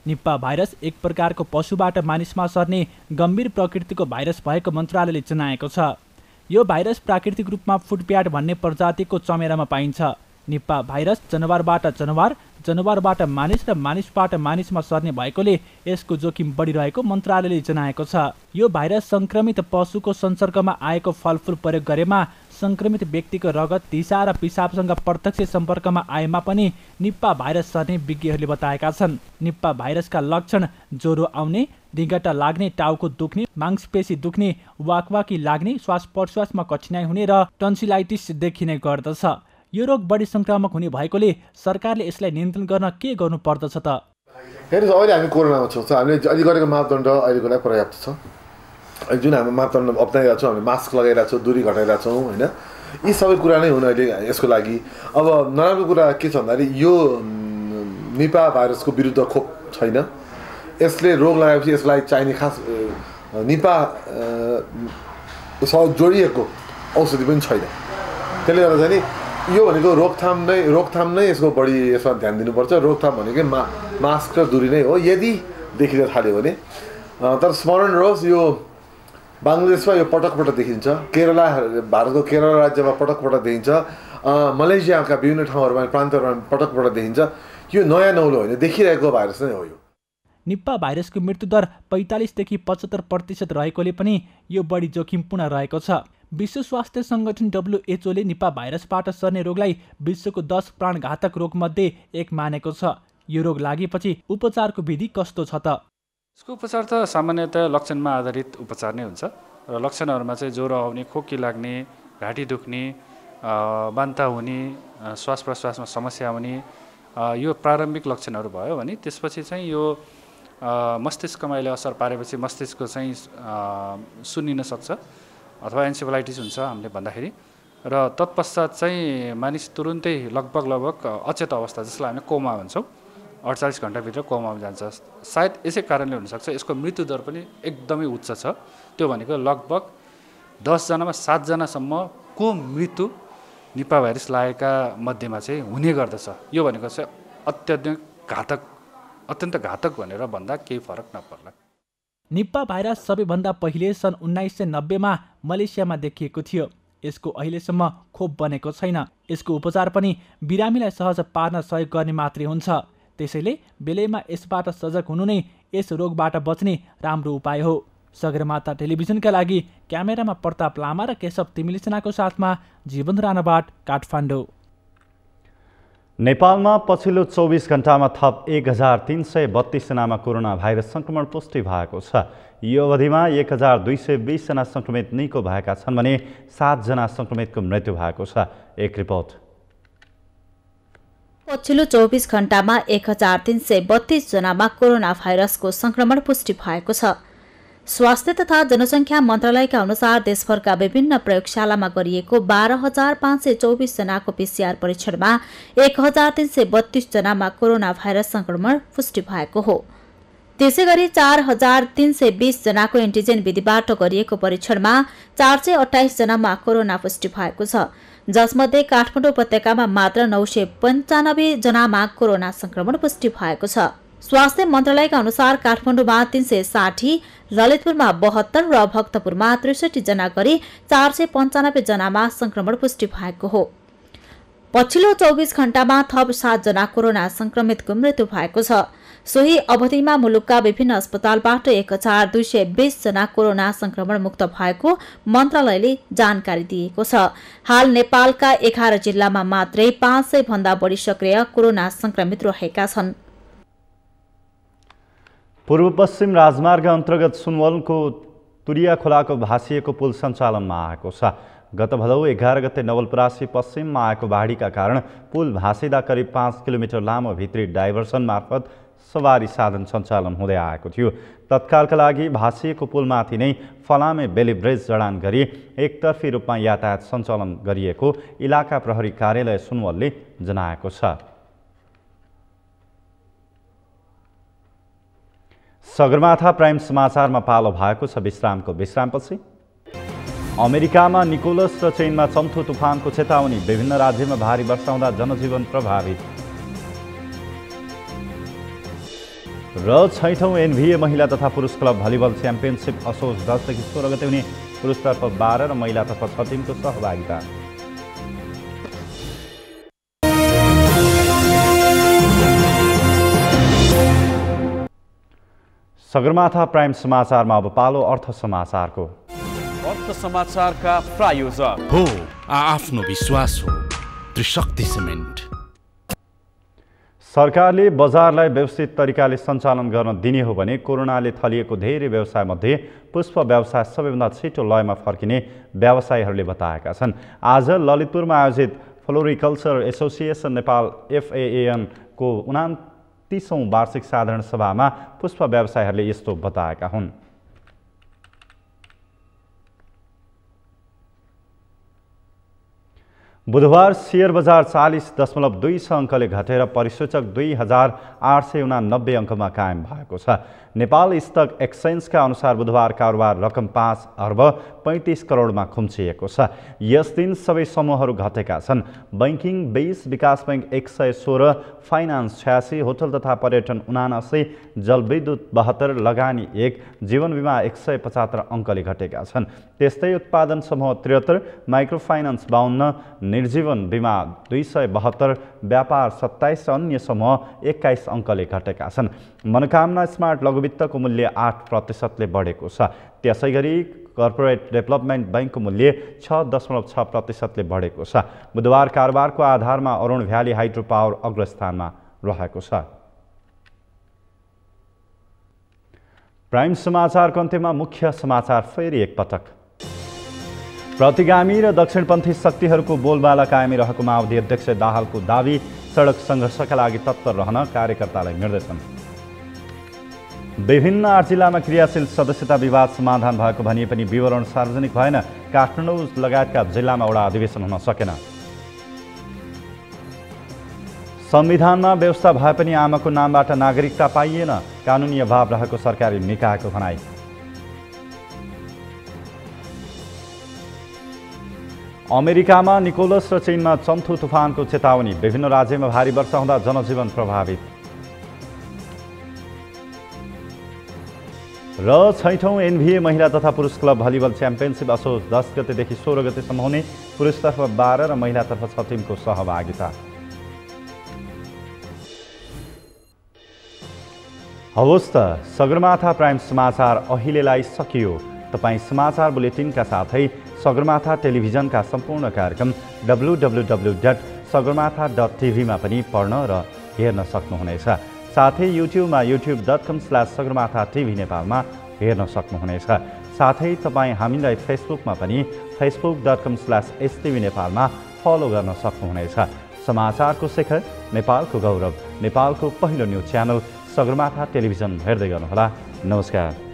B: निपा भाइरस एक प्रकारको पशुबाट मानिसमा सर्ने गम्भीर प्रकृतिको भाइरस भएको मन्त्रालयले जनाएको छ। यो भाइरस प्राकृतिक रूपमा फुटप्याड भन्ने प्रजातिको चमेरामा पाइन्छ। निपा भाइरस जनावरबाट जनावर, जनावरबाट मानिस र मानिसबाट मानिसमा सर्ने भएकोले यसको जोखिम बढिरहेको मन्त्रालयले जनाएको छ। यो भाइरस संक्रमित पशुको संपर्कमा आएको फलफुल प्रयोग गरेमा, संक्रमित व्यक्तिको रगत, दिशा र पिसाबसँग प्रत्यक्ष सम्पर्कमा आएमा पनि निपा भाइरस सर्ने विज्ञहरूले बताएका छन्। निपा भाइरसका लक्षण ज्वरो आउने, दिगटा लाग्ने, टाउको दुख्ने, मांसपेशी दुख्ने, वाकवाकी लाग्ने, श्वास प्रश्वासमा कठिनाइ हुने र टन्सिलाइटिस देखिने गर्दछ। यो रोग बढी संक्रामक हुने भएकोले सरकारले यसलाई नियन्त्रण गर्न के गर्नु पर्दछ त?
E: हेर्नुहोस्, अहिले हामी कोरोनामा छौँ। हामीले अहिले गरेको मापदण्ड अहिलेको लागि पर्याप्त छ। जुन हाम्रो मापदण्ड अप्नाइरहेको छौँ, हामीले मास्क लगाइरहेको छौँ, दूरी घटाइरहेको छौँ, होइन, यी सबै कुरा नै हुन् अहिले यसको लागि। अब नराम्रो कुरा के छ भन्दाखेरि यो निपा भाइरसको विरुद्ध खोप छैन। यसले रोग लगाएपछि यसलाई चाहिने खास निपा जोडिएको औषधि पनि छैन। त्यसले गर्दा चाहिँ यो भनेको रोकथाम नै यसको बढी यसमा ध्यान दिनुपर्छ। रोकथाम भनेकै मास्क र दूरी नै हो यदि देखिन थाल्यो भने। तर स्मरण रहोस्, यो बङ्गलादेशमा यो पटक देखिन्छ, भारतको केरला राज्यमा पटक देखिन्छ, मलेसियाका विभिन्न ठाउँहरूमा प्रान्तहरूमा पटक देखिन्छ। यो नयाँ नौलो होइन, देखिरहेको भाइरस नै हो। यो
B: निपा भाइरसको मृत्युदर 45 देखि 75% रहेकोले पनि यो बढी जोखिमपूर्ण रहेको छ। विश्व स्वास्थ्य सङ्गठन WHO ले निपा भाइरसबाट सर्ने रोगलाई विश्वको 10 प्राणघातक रोगमध्ये एक मानेको छ। यो रोग लागेपछि उपचारको विधि कस्तो छ त?
W: यसको उपचार त सामान्यतया लक्षणमा आधारित उपचार नै हुन्छ र लक्षणहरूमा चाहिँ ज्वरो आउने, खोकी लाग्ने, घाँटी दुख्ने, बान्ता हुने, श्वास प्रश्वासमा समस्या हुने, यो प्रारम्भिक लक्षणहरू भयो भने त्यसपछि चाहिँ यो मस्तिष्कमा यसले असर पारेपछि मस्तिष्क चाहिँ सुन्निन सक्छ अथवा एन्सेफलाइटिस हुन्छ हामीले भन्दाखेरि, र तत्पश्चात चाहिँ मानिस तुरुन्तै लगभग अचेत अवस्था जसलाई हामी कोमा भन्छौँ 48 घण्टाभित्र कोमामा जान्छ। सायद यसै कारणले हुनसक्छ यसको मृत्युदर पनि एकदमै उच्च छ। त्यो भनेको लगभग 10 जनामा 7 जनासम्मको मृत्यु निपा भाइरस लागेका मध्येमा चाहिँ हुने गर्दछ। यो भनेको चाहिँ अत्यन्त घातक भनेर भन्दा केही फरक नपर्ला।
B: निपा भाइरस सबैभन्दा पहिले सन् 1990 मा मलेसियामा देखिएको थियो। यसको अहिलेसम्म खोप बनेको छैन। यसको उपचार पनि बिरामीलाई सहज पार्न सहयोग गर्ने मात्रै हुन्छ। त्यसैले बेलैमा यसबाट सजग हुनु नै यस रोगबाट बच्ने राम्रो उपाय हो। सगरमाथा टेलिभिजनका लागि क्यामेरामा प्रताप लामा र केशव तिमिलिचनाको साथमा जीवन राणाबाट काठमाडौँ।
A: नेपालमा पछिल्लो 24 घण्टामा थप 1332 जनामा कोरोना भाइरस संक्रमण पुष्टि भएको छ। यो अवधिमा 1220 जना संक्रमित निको भएका छन् भने 7 जना संक्रमितको मृत्यु भएको छ। एक रिपोर्ट।
H: पछिल्लो 24 घण्टामा 1332 जनामा कोरोना भाइरसको संक्रमण पुष्टि भएको छ। स्वास्थ्य तथा जनसङ्ख्या मन्त्रालयका अनुसार देशभरका विभिन्न प्रयोगशालामा गरिएको 12,524 जनाको PCR परीक्षणमा 1,332 जनामा कोरोना भाइरस संक्रमण पुष्टि भएको हो। त्यसैगरी 4,320 जनाको एन्टिजेन विधिबाट गरिएको परीक्षणमा 428 जनामा कोरोना पुष्टि भएको छ, जसमध्ये काठमाडौँ उपत्यकामा मात्र 995 जनामा कोरोना संक्रमण पुष्टि भएको छ। स्वास्थ्य मन्त्रालयका अनुसार काठमाडौँमा 360, ललितपुरमा 72 र भक्तपुरमा 63 जना गरी 495 जनामा संक्रमण पुष्टि भएको हो। पछिल्लो 24 घण्टामा थप 7 जना कोरोना संक्रमितको मृत्यु भएको छ। सोही अवधिमा मुलुकका विभिन्न अस्पतालबाट 1220 जना कोरोना संक्रमण मुक्त भएको मन्त्रालयले जानकारी दिएको छ। हाल नेपालका 11 जिल्लामा मात्रै 500 भन्दा बढी सक्रिय कोरोना संक्रमित रहेका छन्।
A: पूर्व पश्चिम राजमार्ग अन्तर्गत सुनवलको तुरिया खोलाको भासिएको पुल सञ्चालनमा आएको छ। गत भदौ 11 गते नवलपरासी पश्चिममा आएको बाढीका कारण पुल भासिँदा करिब 5 किलोमिटर लामो भित्री डाइभर्सन मार्फत सवारी साधन सञ्चालन हुँदै आएको थियो। तत्कालका लागि भासिएको पुलमाथि नै फलामे बेली ब्रिज जडान गरी एकतर्फी रूपमा यातायात सञ्चालन गरिएको इलाका प्रहरी कार्यालय सुनवलले जनाएको छ। सगरमाथा प्राइम समाचारमा पालो भएको छ विश्रामको विश्रामपछि। अमेरिकामा निकोलस र चीनमा चम्थो तुफानको चेतावनी, विभिन्न राज्यमा भारी वर्षा हुँदा जनजीवन प्रभावित। र 6औं NBA महिला तथा पुरुष क्लब भलिबल च्याम्पियनसिप असोज 10 देखि 16 गते हुने पुरुषतर्फ 12 र महिलातर्फ 6 टिमको सहभागिता। सगरमाथा प्राइम समाचारमा अब पालो अर्थ समाचारको।
F: अर्थ समाचारका प्रायोजक
G: हो आफ्नो विश्वास हो त्रिशक्ति सिमेन्ट।
A: सरकारले बजारलाई व्यवस्थित तरिकाले सञ्चालन गर्न दिने हो भने कोरोनाले थलिएको धेरै व्यवसायमध्ये पुष्प व्यवसाय सबैभन्दा छिटो लयमा फर्किने व्यवसायीहरूले बताएका छन्। आज ललितपुरमा आयोजित फ्लोरिकल्चर एसोसिएसन नेपाल FAAN को 29औं वार्षिक साधारण सभामा पुष्प व्यवसायीहरूले यस्तो बताएका हुन्। बुधबार शेयर बजार 40.2 अङ्कले घटेर परिसूचक 2889 अङ्कमा कायम भएको छ। नेपाल स्टक एक्सचेन्जका अनुसार बुधबार कारोबार रकम 5 अर्ब 35 करोडमा खुम्चिएको छ। यस दिन सबै समूहहरू घटेका छन्। बैंकिङ 20, विकास बैंक 116, फाइनान्स 86, होटल तथा पर्यटन 79, जलविद्युत 72, लगानी 1, जीवन बिमा 175 अङ्कले घटेका छन्। त्यस्तै उत्पादन समूह 73, माइक्रो फाइनान्स 52, निर्जीवन बिमा 272, व्यापार 27 र अन्य समूह 21 अङ्कले घटेका छन्। मनोकामना स्मार्ट लघुवित्तको मूल्य 8% बढेको छ। त्यसैगरी कर्पोरेट डेभलपमेन्ट बैंकको मूल्य 6.6% बढेको छ। बुधबार कारोबारको आधारमा अरुण भ्याली हाइड्रो पावर अग्रस्थानमा रहेको छ। प्राइम समाचारको अन्त्यमा मुख्य समाचार फेरि एकपटक। प्रतिगामी र दक्षिणपन्थी शक्तिहरूको बोलबाला कायमी रहेको माओवादी अध्यक्ष दाहालको दाबी, सडक सङ्घर्षका लागि तत्पर रहन कार्यकर्तालाई निर्देशन। विभिन्न 8 जिल्लामा क्रियाशील सदस्यता विवाद समाधान भएको भनिए पनि विवरण सार्वजनिक भएन। काठमाडौँ लगायतका जिल्लामा वडा अधिवेशन हुन सकेन। संविधानमा व्यवस्था भए पनि आमाको नामबाट नागरिकता पाइएन, कानुनी अभाव रहेको सरकारी निकायको भनाइ। अमेरिकामा निकोलस र चीनमा चम्थो तुफानको चेतावनी, विभिन्न राज्यमा भारी वर्षा हुँदा जनजीवन प्रभावित। र 6औं NBA महिला तथा पुरुष क्लब भलिबल च्याम्पियनसिप असोज 10 गतेदेखि 16 गतेसम्म हुने पुरुषतर्फ 12 र महिलातर्फ 6 टिमको सहभागिता। हवस् त सगरमाथा प्राइम समाचार अहिलेलाई सकियो। तपाईँ समाचार बुलेटिनका साथै सगरमाथा टेलिभिजनका सम्पूर्ण कार्यक्रम www सगरमाथा.tv मा पनि पढ्न र हेर्न सक्नुहुनेछ। साथै युट्युबमा youtube.com/सगरमाथा.tv नेपालमा हेर्न सक्नुहुनेछ। साथै तपाईँ हामीलाई फेसबुकमा पनि facebook.com/stv नेपालमा फलो गर्न सक्नुहुनेछ। समाचारको शिखर, नेपालको गौरव, नेपालको पहिलो न्युज च्यानल सगरमाथा टेलिभिजन हेर्दै गर्नुहोला। नमस्कार।